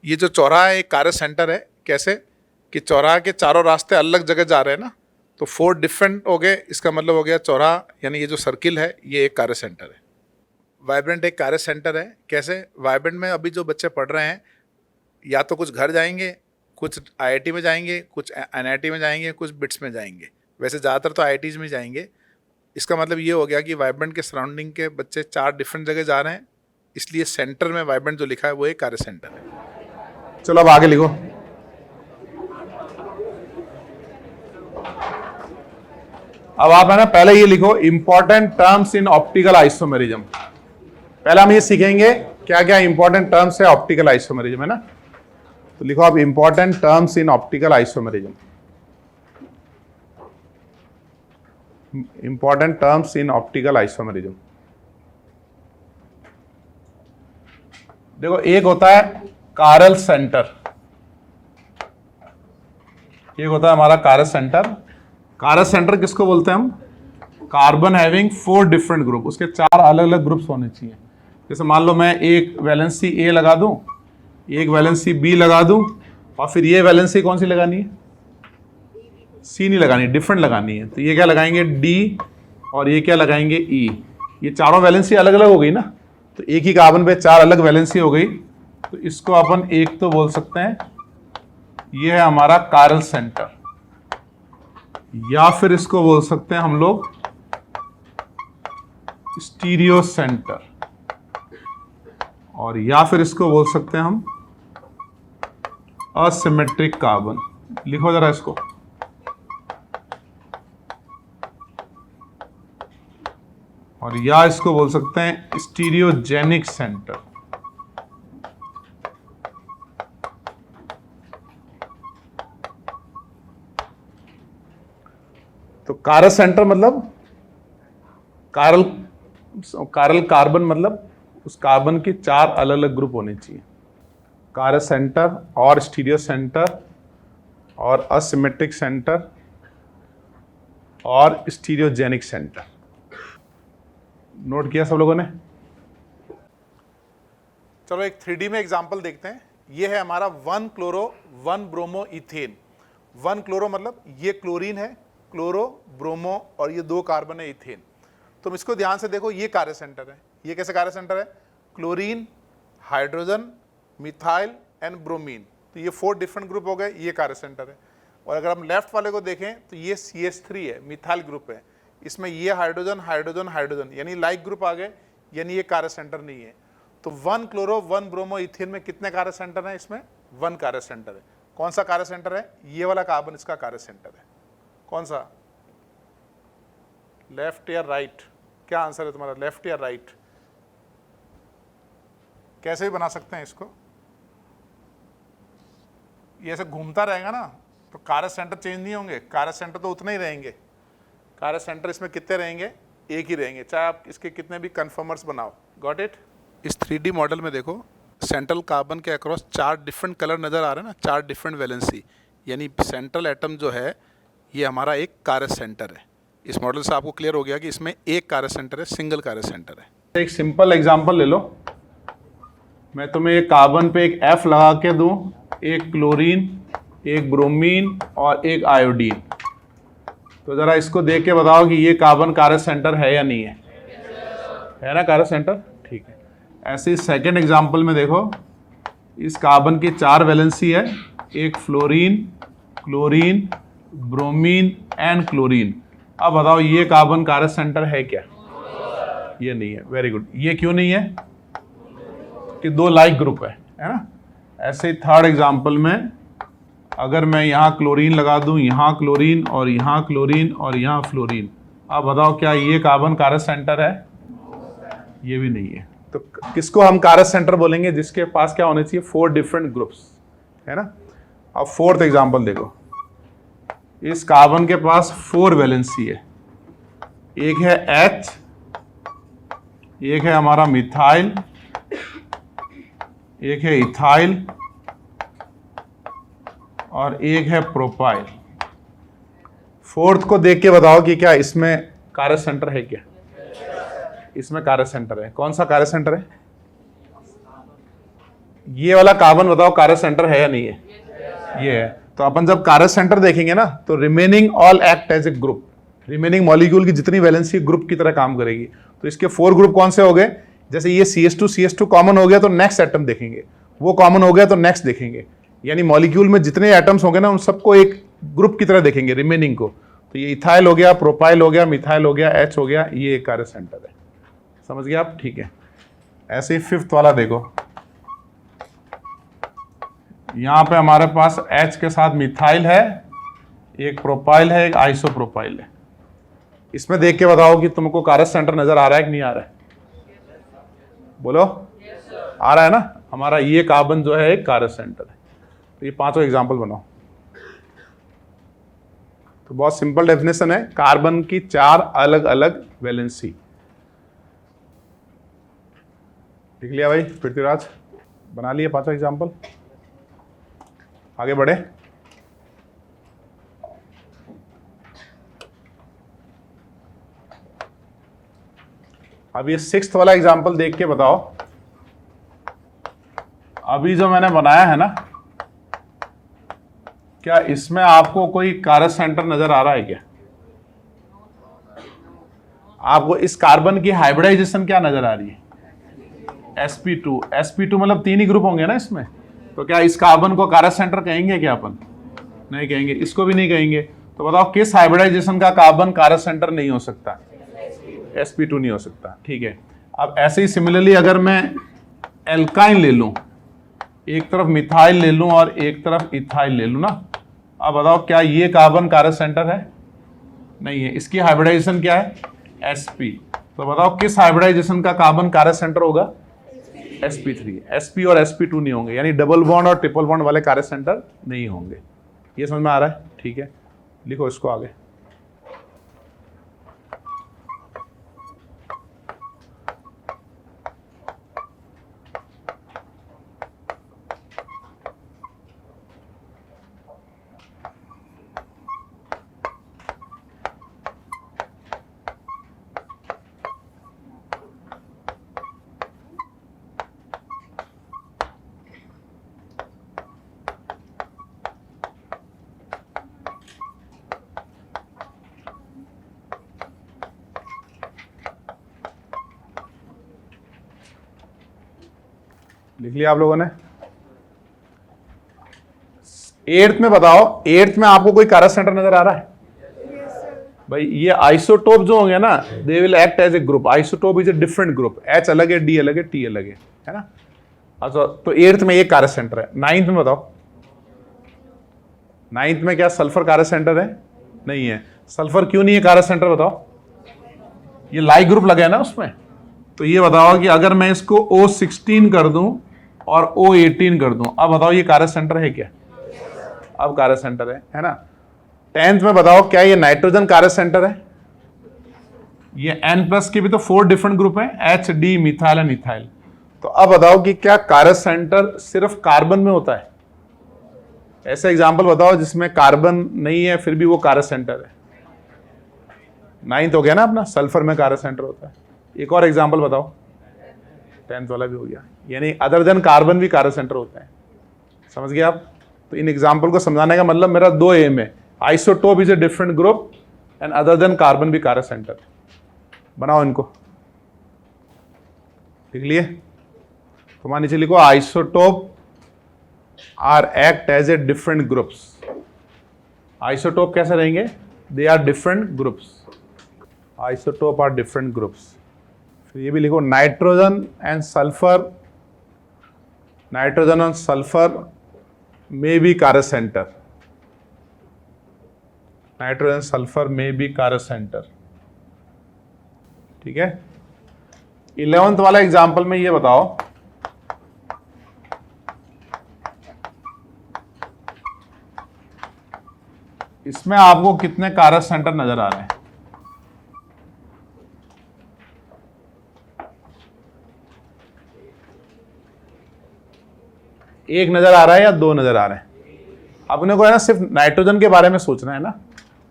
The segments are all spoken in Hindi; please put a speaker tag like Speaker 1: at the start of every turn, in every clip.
Speaker 1: ये जो चौराहा है एक कार्य सेंटर है। कैसे कि चौराहा के चारों रास्ते अलग जगह जा रहे हैं ना, तो 4 डिफरेंट हो गए, इसका मतलब हो गया चौराहा यानी ये जो सर्किल है ये एक कार्य सेंटर है। वाइब्रेंट एक कार्य सेंटर है। कैसे वाइब्रेंट में अभी जो बच्चे पढ़ रहे हैं या तो कुछ घर जाएंगे, कुछ आईआईटी में जाएंगे, कुछ एनआईटी में जाएंगे, कुछ बिट्स में जाएंगे। वैसे ज़्यादातर तो आईआईटीज़ में जाएंगे। इसका मतलब ये हो गया कि वाइब्रेंट के सराउंडिंग के बच्चे 4 डिफरेंट जगह जा रहे हैं, इसलिए सेंटर में वाइब्रेंट जो लिखा है वो एक कार्य सेंटर है।
Speaker 2: चलो अब आगे लिखो। अब आप है ना पहले ये लिखो important terms in optical isomerism. पहले हम ये सीखेंगे क्या क्या इंपॉर्टेंट टर्म्स है ऑप्टिकल आइसोमेरिज्म, है ना। तो लिखो आप important terms in optical isomerism. Important terms in optical isomerism. देखो एक होता है कारल सेंटर, एक होता है हमारा कारल सेंटर। कारल सेंटर किसको बोलते हैं हम? कार्बन हैविंग 4 डिफरेंट ग्रुप, उसके 4 अलग अलग ग्रुप्स होने चाहिए। जैसे मान लो मैं एक वैलेंसी ए लगा दूं, एक वैलेंसी बी लगा दूं, और फिर ये वैलेंसी कौन सी लगानी है? सी नहीं लगानी, डिफरेंट लगानी है। तो ये क्या लगाएंगे? डी, और ये क्या लगाएंगे? ई। ये चारों वैलेंसी अलग अलग हो गई ना, तो एक ही कार्बन पे 4 अलग वैलेंसी हो गई, तो इसको अपन एक तो बोल सकते हैं ये है हमारा कारल सेंटर, या फिर इसको बोल सकते हैं हम लोग स्टीरियो सेंटर, और या फिर इसको बोल सकते हैं हम असिमेट्रिक कार्बन। लिखो जरा इसको। और या इसको बोल सकते हैं स्टीरियोजेनिक सेंटर। तो कारल सेंटर मतलब कारल कार्बन, मतलब उस कार्बन के 4 अलग अलग ग्रुप होने चाहिए। कारल सेंटर और स्टीरियो सेंटर और असिमेट्रिक सेंटर और स्टीरियोजेनिक सेंटर। नोट किया सब लोगों ने?
Speaker 1: चलो एक 3D में एग्जांपल देखते हैं। ये है हमारा 1 क्लोरो 1 ब्रोमो इथेन। 1 क्लोरो मतलब ये क्लोरीन है, क्लोरो ब्रोमो, और ये 2 कार्बन है इथेन। तुम इसको ध्यान से देखो, ये कार्य सेंटर है। ये कैसे कार्य सेंटर है? Chlorine, hydrogen, methyl and bromine, तो ये 4 डिफरेंट ग्रुप हो गए, ये कार्य सेंटर है। और अगर हम लेफ्ट वाले को देखें तो ये CH3 है, मिथाइल ग्रुप है। इसमें ये हाइड्रोजन हाइड्रोजन हाइड्रोजन यानी लाइक ग्रुप आ गए, यानी ये कार्य सेंटर नहीं है। तो 1 क्लोरो 1 ब्रोमो इथेन में कितने कार्य सेंटर हैं? इसमें 1 कार्य सेंटर है। कौन सा कार्य सेंटर है? ये वाला कार्बन इसका कार्य सेंटर है। कौन सा? लेफ्ट या राइट? क्या आंसर है तुम्हारा, लेफ्ट या राइट? कैसे भी बना सकते हैं इसको, ये ऐसे घूमता रहेगा ना तो कार्य सेंटर चेंज नहीं होंगे, कार्य सेंटर तो उतने ही रहेंगे। कार्य सेंटर इसमें कितने रहेंगे? एक ही रहेंगे, चाहे आप इसके कितने भी कन्फर्मर्स बनाओ। Got it? इस 3D मॉडल में देखो, सेंट्रल कार्बन के अक्रॉस 4 डिफरेंट कलर नज़र आ रहे हैं ना, 4 डिफरेंट वैलेंसी, यानी सेंट्रल एटम जो है ये हमारा एक कार्य सेंटर है। इस मॉडल से आपको क्लियर हो गया कि इसमें एक कार्य सेंटर है, सिंगल कार्य सेंटर है।
Speaker 2: एक सिंपल एग्जांपल ले लो। मैं तुम्हें एक कार्बन पे एक F लगा के दूं, एक क्लोरीन, एक ब्रोमीन और एक आयोडीन, तो जरा इसको देख के बताओ कि ये कार्बन कार्य सेंटर है या नहीं है? है ना कार्य सेंटर? ठीक है। ऐसे ही सेकेंड एग्जांपल में देखो, इस कार्बन की 4 वैलेंसी है, एक fluorine, chlorine, bromine and chlorine. अब बताओ ये कार्बन कार्य सेंटर है क्या? ये नहीं है। Very good. ये क्यों नहीं है? कि 2 लाइक ग्रुप है ना। ऐसे ही थर्ड एग्जांपल में अगर मैं यहाँ क्लोरीन लगा दूं, यहाँ क्लोरीन और यहाँ क्लोरीन और यहाँ फ्लोरीन, अब बताओ क्या ये कार्बन कार्य सेंटर है? ये भी नहीं है। तो किसको हम कार्य सेंटर बोलेंगे? जिसके पास क्या होने चाहिए? 4 डिफरेंट ग्रुप्स, है ना। अब फोर्थ एग्जांपल देखो, इस कार्बन के पास 4 वैलेंसी है, एक है H, एक है हमारा मिथाइल, एक है इथाइल और एक है प्रोपाइल। फोर्थ को देख के बताओ कि क्या इसमें कार्य सेंटर है क्या? इसमें कार्य सेंटर है। कौन सा कार्य सेंटर है? ये वाला कार्बन बताओ कारस सेंटर है या नहीं है? ये है। तो अपन जब कारस सेंटर देखेंगे ना तो remaining all act as a group, remaining molecule की जितनी वैलेंसी ग्रुप की तरह काम करेगी। तो इसके 4 ग्रुप कौन से हो गए? जैसे ये CH2 कॉमन हो गया तो नेक्स्ट एटम देखेंगे, वो कॉमन हो गया तो नेक्स्ट देखेंगे, यानी मॉलिक्यूल में जितने एटम्स होंगे ना उन सबको एक ग्रुप की तरह देखेंगे रिमेनिंग को। तो ये इथाइल हो गया, प्रोपाइल हो गया, मिथाइल हो गया, H हो गया, ये एक कारस सेंटर है। समझ गए आप? ठीक है। ऐसे ही 5th वाला देखो, यहां पे हमारे पास H के साथ मिथाइल है, एक प्रोपाइल है, एक आइसोप्रोपाइल है। इसमें देख के बताओ कि तुमको कारस सेंटर नजर आ रहा है कि नहीं आ रहा है? बोलो। आ रहा है ना? हमारा ये कार्बन जो है एक कारस सेंटर है। तो ये 5 एग्जाम्पल बनाओ। तो बहुत सिंपल डेफिनेशन है, कार्बन की 4 अलग अलग वैलेंसी। लिख लिया भाई पृथ्वीराज? बना लिए 5 एग्जाम्पल? आगे बढ़े। अब ये 6th वाला एग्जाम्पल देख के बताओ, अभी जो मैंने बनाया है ना, क्या इसमें आपको कोई कारस सेंटर नजर आ रहा है क्या? आपको इस कार्बन की हाइब्रिडाइजेशन क्या नजर आ रही है? sp2 मतलब 3 ही ग्रुप होंगे ना इसमें। तो क्या इस कार्बन को कारस सेंटर कहेंगे क्या अपन? नहीं कहेंगे। इसको भी नहीं कहेंगे। तो बताओ किस हाइब्रिडाइजेशन का कार्बन कारस सेंटर नहीं हो सकता? sp2 नहीं हो सकता। ठीक है। अब ऐसे ही सिमिलरली अगर मैं एल्काइन ले लूं, एक तरफ मिथाइल ले लूं और एक तरफ इथाइल ले लूं ना, अब बताओ क्या ये कार्बन कारस सेंटर है? नहीं है। इसकी हाइब्रिडाइजेशन क्या है? sp। तो बताओ किस हाइब्रिडाइजेशन का कार्बन कारस सेंटर होगा? sp3। sp और sp2 नहीं होंगे, यानी डबल बॉन्ड और ट्रिपल बॉन्ड वाले कारस सेंटर नहीं होंगे। ये समझ में आ रहा है? ठीक है, लिखो इसको आगे। लिख लिया आप लोगों ने? 8th में बताओ, 8th में आपको कोई कारस सेंटर नजर आ रहा है? भाई ये आइसोटोप जो होंगे ना, they will act as a group. Isotope is a different group. H अलग है, D अलग है, T अलग है ना? अच्छा, तो 8th में ये कारस सेंटर है। 9th में बताओ, 9th में क्या सल्फर कारस सेंटर है? नहीं है। सल्फर क्यों नहीं है कारस सेंटर बताओ? ये लाइक ग्रुप लगा है ना उसमें। तो ये बताओ कि अगर मैं इसको O16 कर दूं और O18 कर दूं, अब बताओ ये कारस सेंटर है क्या? अब कारस सेंटर है ना? 10th में बताओ क्या ये नाइट्रोजन कारस सेंटर है? ये N+ के भी तो 4 डिफरेंट ग्रुप हैं, H, D, methyl and ethyl. तो अब बताओ कि क्या कारस सेंटर सिर्फ कार्बन में होता है? ऐसा एग्जाम्पल बताओ जिसमें कार्बन नहीं है फिर भी वो कारस सेंटर है। 9th हो गया ना अपना, सल्फर में कारस सेंटर होता है। एक और एग्जाम्पल बताओ, 10th वाला भी हो गया, यानी अदर देन कार्बन भी कारस सेंटर होता है। समझ गए आप? तो इन एग्जाम्पल को समझाने का मतलब मेरा 2 एम है, isotope is a different group and other than carbon भी कारस सेंटर। बनाओ इनको, लिख लिए? तुम्हारे नीचे लिखो isotope are act as a different groups. Isotope कैसे रहेंगे? They are different groups. Isotope are different groups. फिर ये भी लिखो nitrogen and sulphur, nitrogen and sulphur may be कारस centre. Nitrogen sulphur may be कारस सेंटर। ठीक है। 11th वाला एग्जाम्पल में ये बताओ, इसमें आपको कितने कारस सेंटर नजर आ रहे हैं? एक नजर आ रहा है या 2 नजर आ रहे हैं? अपने को है ना सिर्फ नाइट्रोजन के बारे में सोचना है ना,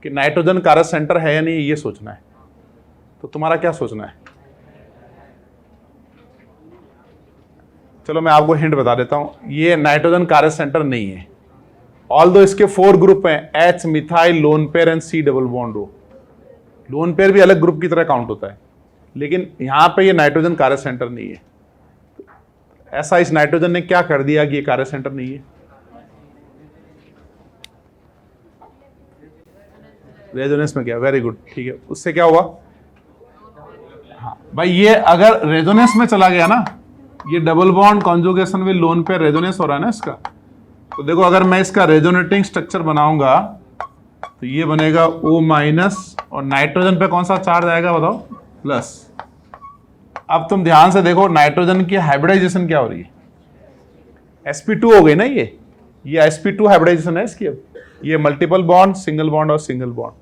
Speaker 2: कि नाइट्रोजन कारस सेंटर है या नहीं, ये सोचना है। तो तुम्हारा क्या सोचना है? चलो मैं आपको हिंट बता देता हूं, ये नाइट्रोजन कार्य सेंटर नहीं है। ऑल दो इसके 4 ग्रुप हैं, H methyl, lone pair and C double bond O। Lone pair भी अलग ग्रुप की तरह काउंट होता है, लेकिन यहां पे ये नाइट्रोजन कार्य सेंटर नहीं है। ऐसा इस नाइट्रोजन ने क्या कर दिया कि ये कार्य सेंटर नहीं है? रेजोनेंस में क्या? वेरी गुड, ठीक है। उससे क्या हुआ? हाँ भाई, ये अगर रेजोनेंस में चला गया ना, ये double bond conjugation with lone pair resonance हो रहा है ना इसका, तो देखो अगर मैं इसका रेजोनेटिंग स्ट्रक्चर बनाऊंगा तो ये बनेगा O- और नाइट्रोजन पे कौन सा चार्ज आएगा बताओ? प्लस। अब तुम ध्यान से देखो, नाइट्रोजन की हाइब्रिडाइजेशन क्या हो रही है? sp2 हो गई ना, ये sp2 हाइब्रिडाइजेशन है इसकी। अब ये मल्टीपल बॉन्ड, सिंगल बॉन्ड और सिंगल बॉन्ड।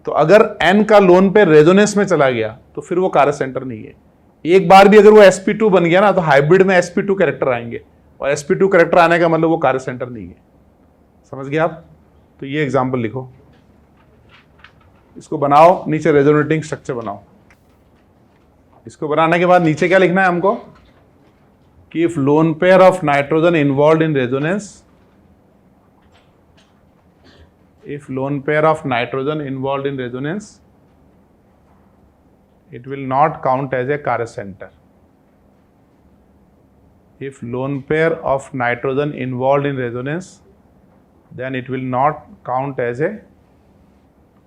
Speaker 2: तो अगर n का लोन पे रेजोनेंस में चला गया तो फिर वो कार्य सेंटर नहीं है। एक बार भी अगर वो sp2 बन गया ना तो हाइब्रिड में sp2 कैरेक्टर आएंगे, और sp2 कैरेक्टर आने का मतलब वो कार्य सेंटर नहीं है। समझ गए आप? तो ये एग्जाम्पल लिखो, इसको बनाओ, नीचे रेजोनेटिंग स्ट्रक्चर बनाओ। इसको बनाने के बाद नीचे क्या लिखना है हमको कि if lone pair of nitrogen involve in resonance, if lone pair of nitrogen involved in resonance, it will not count as a Carr center. If lone pair of nitrogen involved in resonance, then it will not count as a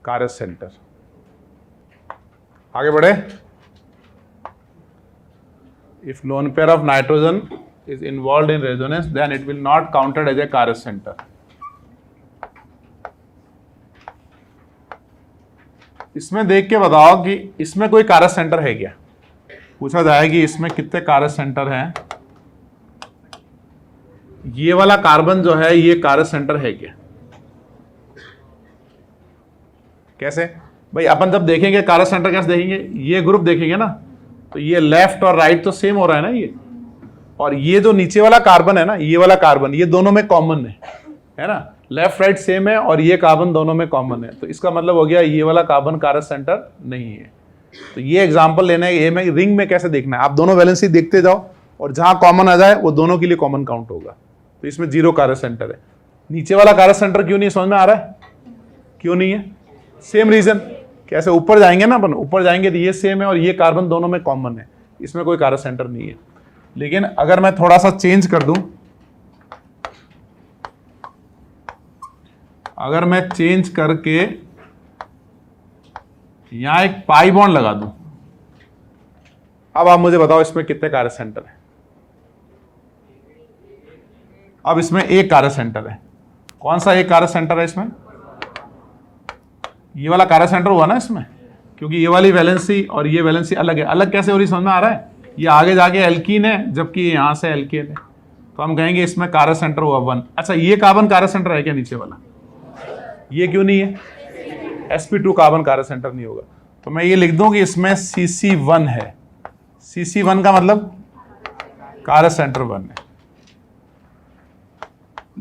Speaker 2: Carr center. आगे बढ़े। If lone pair of nitrogen is involved in resonance, then it will not counted as a Carr center. इसमें देख के बताओ कि इसमें कोई कार्य सेंटर है क्या? पूछा जाए कि इसमें कितने कार्य सेंटर हैं। ये वाला कार्बन जो है ये कार्य सेंटर है क्या? कैसे भाई? अपन जब देखेंगे कार्य सेंटर कैसे देखेंगे? ये ग्रुप देखेंगे ना, तो ये लेफ्ट और राइट तो सेम हो रहा है ना ये, और ये जो नीचे वाला कार्बन है ना, ये वाला कार्बन, ये दोनों में कॉमन है ना, लेफ्ट राइट सेम है और ये कार्बन दोनों में कॉमन है। तो इसका मतलब हो गया ये वाला कार्बन कार्य सेंटर नहीं है। तो ये एग्जांपल लेना है, ये में रिंग में कैसे देखना है, आप दोनों वैलेंसी देखते जाओ और जहां कॉमन आ जाए वो दोनों के लिए कॉमन काउंट होगा। तो इसमें 0 कार्य सेंटर है। नीचे वाला कार्य सेंटर क्यों नहीं, समझ में आ रहा है क्यों नहीं है? सेम रीजन, कैसे ऊपर जाएंगे ना अपन, ऊपर जाएंगे तो ये सेम है और ये कार्बन दोनों में कॉमन है, इसमें कोई कार्य सेंटर नहीं है। लेकिन अगर मैं थोड़ा सा चेंज कर दूं, अगर मैं चेंज करके यहां एक पाई बॉन्ड लगा दूं, अब आप मुझे बताओ इसमें कितने कार्य सेंटर है? अब इसमें एक कार्य सेंटर है। कौन सा एक कार्य सेंटर है इसमें? ये वाला कार्य सेंटर हुआ ना इसमें, क्योंकि ये वाली वैलेंसी और ये वैलेंसी अलग है। अलग कैसे हो रही, समझ में आ रहा है? ये आगे जाके एल्कीन है जबकि यहां से एल्केन है, तो हम कहेंगे इसमें कार्य सेंटर हुआ 1। अच्छा, ये कार्बन कार्य सेंटर है क्या नीचे वाला? ये क्यों नहीं है? sp2 कार्बन कार्य सेंटर नहीं होगा। तो मैं ये लिख दूं कि इसमें cc1 है। cc1 का मतलब कार्य सेंटर 1 है।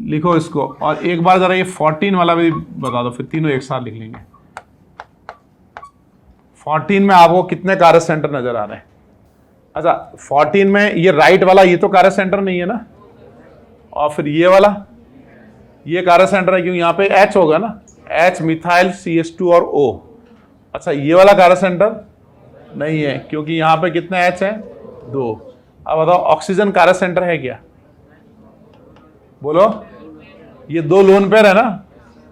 Speaker 2: लिखो इसको, और एक बार जरा ये 14 वाला भी बता दो, फिर तीनों एक साथ लिख लेंगे। 14 में आपको कितने कार्य सेंटर नजर आ रहे हैं? अच्छा, 14 में ये राइट वाला ये तो कार्य सेंटर नहीं है ना, और फिर ये वाला ये कार्य सेंटर है क्योंकि यहाँ पे H होगा ना, H मिथाइल CH2 और O। अच्छा, ये वाला कार्य सेंटर नहीं है क्योंकि यहाँ पे कितने H है? 2। अब बताओ ऑक्सीजन कार्य सेंटर है क्या? बोलो। ये 2 लोन पेयर है ना,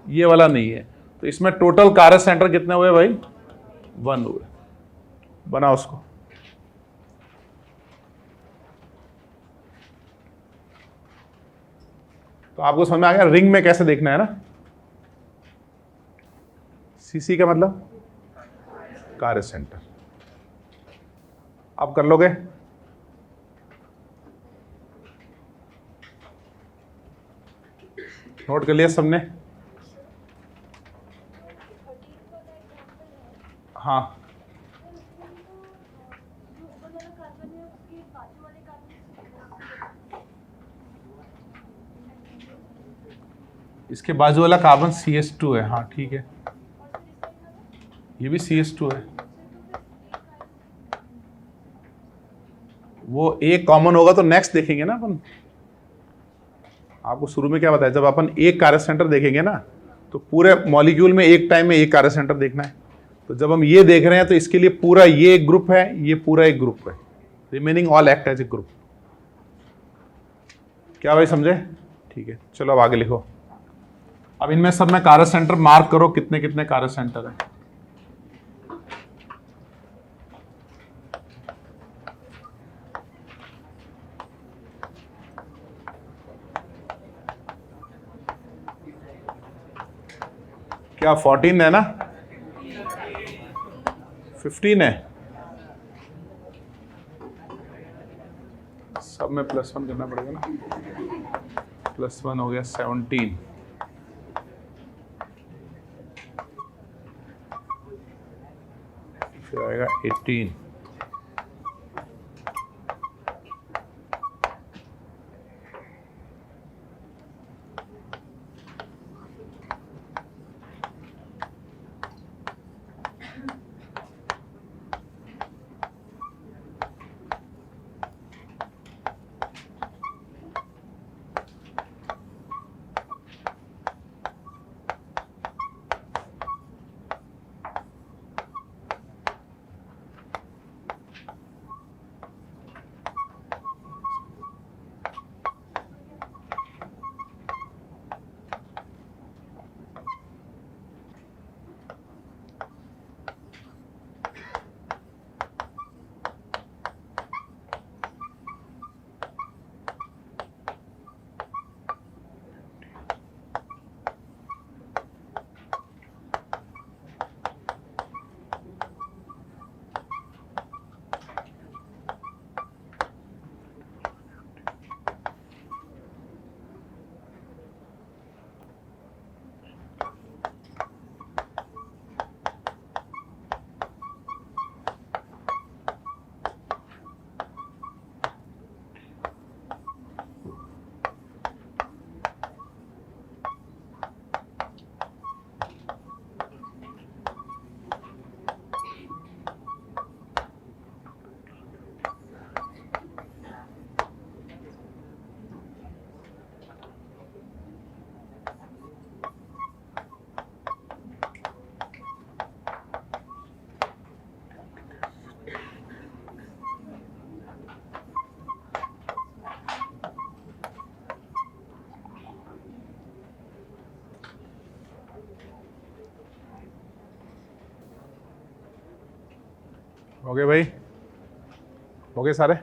Speaker 2: ये वाला नहीं है। तो इसमें टोटल कार्य सेंटर कितने हुए भाई? 1 हुए। बनाओ उसको। तो आपको समझ में आ गया रिंग में कैसे देखना है ना। सीसी का मतलब कार्य सेंटर। आप कर लोगे? नोट कर लिया सबने? हाँ, इसके बाजू वाला कार्बन CH2 है। हाँ ठीक है, ये भी CH2 है। वो एक कॉमन होगा तो नेक्स्ट देखेंगे ना अपन। आपको शुरू में क्या बताया, जब अपन एक कार्य सेंटर देखेंगे ना तो पूरे मॉलिक्यूल में एक टाइम में एक कार्य सेंटर देखना है। तो जब हम ये देख रहे हैं तो इसके लिए पूरा ये एक ग्रुप है, ये पूरा एक ग्रुप है, remaining all act as a group. क्या भाई समझे? ठीक है, चलो अब आगे लिखो। अब इनमें सब में कार्य सेंटर मार्क करो, कितने कितने कार्य सेंटर है। क्या 14 है ना? 15 है? सब में +1 करना पड़ेगा ना। +1 हो गया 17। फिर आएगा 18। हो गए भाई? हो गए सारे?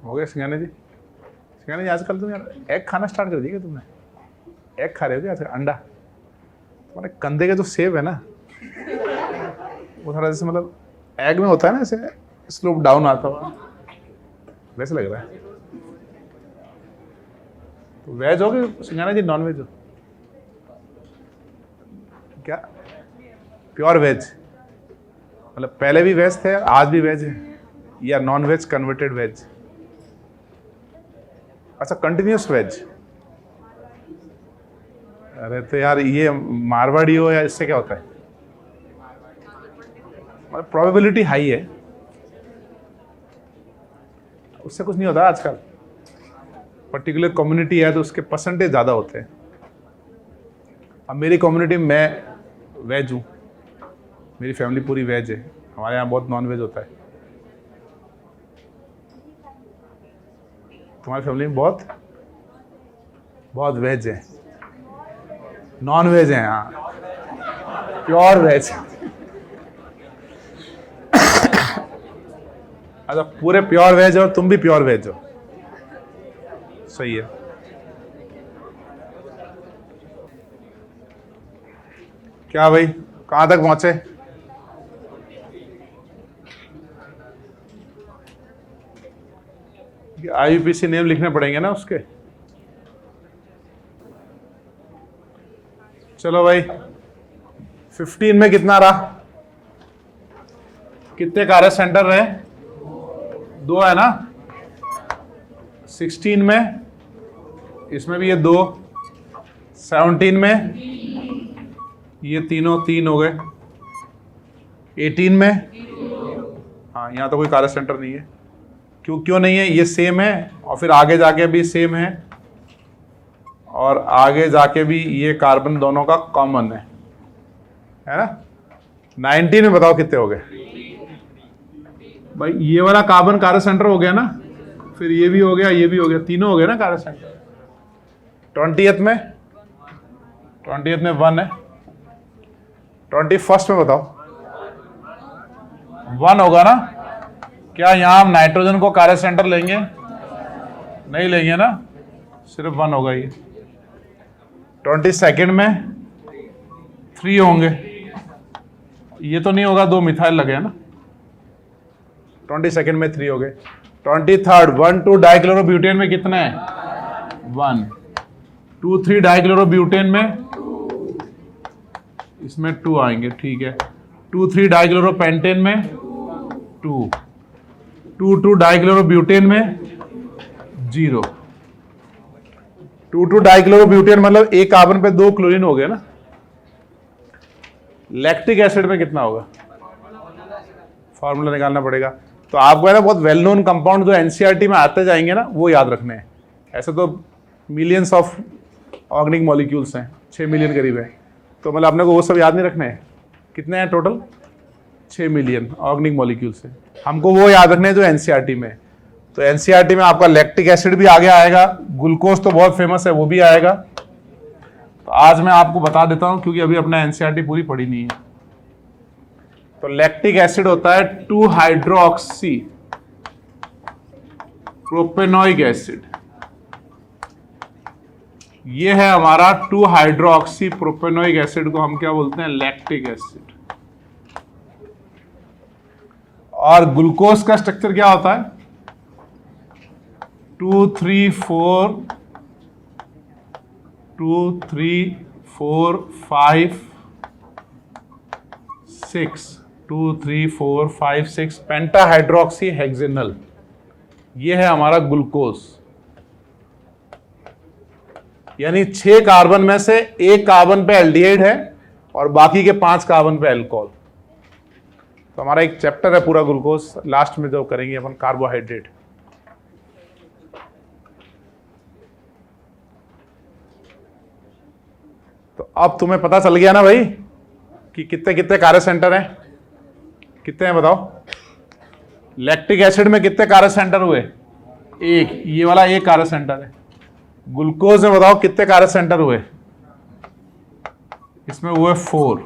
Speaker 2: हो गए सिंघाने जी? सिंघाने जी आजकल तुम यार एग खाना स्टार्ट कर दिया तुमने? एग खा रहे हो क्या आजकल? अंडा? तुम्हारे कंधे के जो सेब है ना वो थोड़ा जैसे मतलब एग में होता है ना, ऐसे स्लोप डाउन आता हुआ, वैसे लग रहा है। तो वेज हो कि सिंघाना जी नॉन वेज हो? क्या प्योर वेज? मतलब पहले भी वेज थे, आज भी वेज है, या नॉन वेज कन्वर्टेड वेज? अच्छा, कंटिन्यूस वेज। अरे तो यार ये मारवाड़ी हो या इससे क्या होता है? मतलब प्रोबेबिलिटी हाई है, उससे कुछ नहीं होता आजकल। पर्टिकुलर कम्युनिटी है तो उसके परसेंटेज ज़्यादा होते हैं। अब मेरी कम्युनिटी में मैं वेज हूँ, मेरी फैमिली पूरी वेज है, हमारे यहाँ बहुत नॉन वेज होता है। तुम्हारी फैमिली में बहुत बहुत वेज है, नॉन वेज है, हाँ प्योर वेज। अच्छा, पूरे प्योर वेज हो, तुम भी प्योर वेज हो, सही है। क्या भाई, कहाँ तक पहुंचे? आईयूपीसी नेम लिखने पड़ेंगे ना उसके। चलो भाई, 15 में कितना रहा? कितने कार्य सेंटर रहे? 2 है ना? 16 में, इसमें भी ये 2, 17 में ये तीनों 3 हो गए। 18 में, हाँ यहाँ तो कोई कार्य सेंटर नहीं है। क्यों नहीं है? ये सेम है और फिर आगे जाके भी सेम है और आगे जाके भी ये कार्बन दोनों का कॉमन है ना। 19 में बताओ कितने हो गए भाई? ये वाला कार्बन कार्य सेंटर हो गया ना, फिर ये भी हो गया, ये भी हो गया, तीनों हो गए ना कार्य सेंटर। 20th में 1 है। 21st में बताओ 1 होगा ना? क्या यहां हम नाइट्रोजन को कार्य सेंटर लेंगे? नहीं लेंगे ना, सिर्फ 1 होगा ये। 22nd में 3 होंगे, ये तो नहीं होगा, 2 मिथाइल लगे हैं ना। 22nd में 3 हो गए। 23rd 1 2 डाइक्लोरोब्यूटेन में कितने हैं? 1 2 3 डाइक्लोरोब्यूटेन में इसमें 2 आएंगे, ठीक है। 2 3 डाइक्लोरोपेंटेन में 2 2 2 डाइक्लोरोब्यूटेन में 0 2 2 डाइक्लोरोब्यूटेन मतलब एक कार्बन पे 2 क्लोरीन हो गया ना। लैक्टिक एसिड में कितना होगा? फॉर्मूला निकालना पड़ेगा। तो आपको है ना बहुत वेल नोन कंपाउंड जो एनसीईआरटी में आते जाएंगे ना, वो याद रखने हैं। ऐसे तो मिलियंस ऑफ ऑर्गेनिक मॉलिक्यूल्स हैं, 6 मिलियन करीब है, तो मतलब आपने को वो सब याद नहीं रखने हैं। कितने हैं टोटल? 6 मिलियन ऑर्गेनिक मॉलिक्यूल्स हैं। हमको वो याद रखने हैं जो एनसीईआरटी में। तो एनसीईआरटी में आपका लैक्टिक एसिड भी आगे आएगा, ग्लूकोज तो बहुत फेमस है, वो भी आएगा। तो आज मैं आपको बता देता हूं क्योंकि अभी अपना एनसीईआरटी पूरी पढ़ी नहीं है। तो लैक्टिक एसिड होता है 2 हाइड्रोक्सी प्रोपेनोइक एसिड। ये है हमारा 2 हाइड्रोक्सी प्रोपेनोइक एसिड को हम क्या बोलते हैं? Lactic acid. और ग्लूकोज का स्ट्रक्चर क्या होता है? 2 3 4 2 3 4 5 6 2 3 4 5 6 पेंटा हाइड्रोक्सी हेक्सेनल। ये है हमारा ग्लूकोज। यानी 6 कार्बन में से 1 कार्बन पे एल्डिहाइड है और बाकी के 5 कार्बन पे अल्कोहल। तो हमारा एक चैप्टर है पूरा ग्लूकोज, लास्ट में जो करेंगे अपन कार्बोहाइड्रेट। तो अब तुम्हें पता चल गया ना भाई कि कितने कितने कार्य सेंटर हैं? कितने हैं बताओ? लैक्टिक एसिड में कितने कार्य सेंटर हुए? 1, ये वाला 1 कार्य सेंटर है। ग्लूकोज में बताओ कितने कार्य सेंटर हुए? इसमें हुए 4।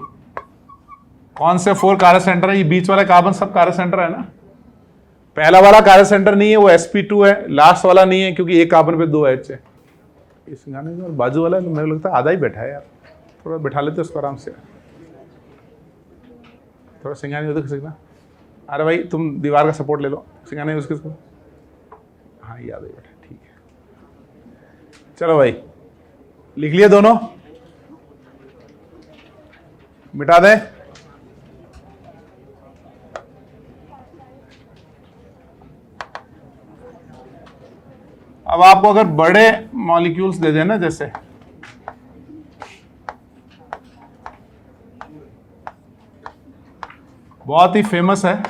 Speaker 2: कौन से 4 कार्य सेंटर है? ये बीच वाला कार्बन सब कार्य सेंटर है ना। पहला वाला कार्य सेंटर नहीं है, वो sp2 है। लास्ट वाला नहीं है क्योंकि एक कार्बन पे 2 H है। इस गाने में बाजू वाला मेरे को लगता है आधा ही बैठा है यार, थोड़ा बैठा लेते उसको आराम से। थोड़ा सिंगानी हो तो सकना। अरे भाई तुम दीवार का सपोर्ट ले लो, सिंगानी उसके उसको। हाँ याद है बैठा, ठीक है। चलो भाई लिख लिए दोनों, मिटा दें। अब आपको अगर बड़े मॉलिक्यूल्स दे देना, जैसे बहुत ही फेमस है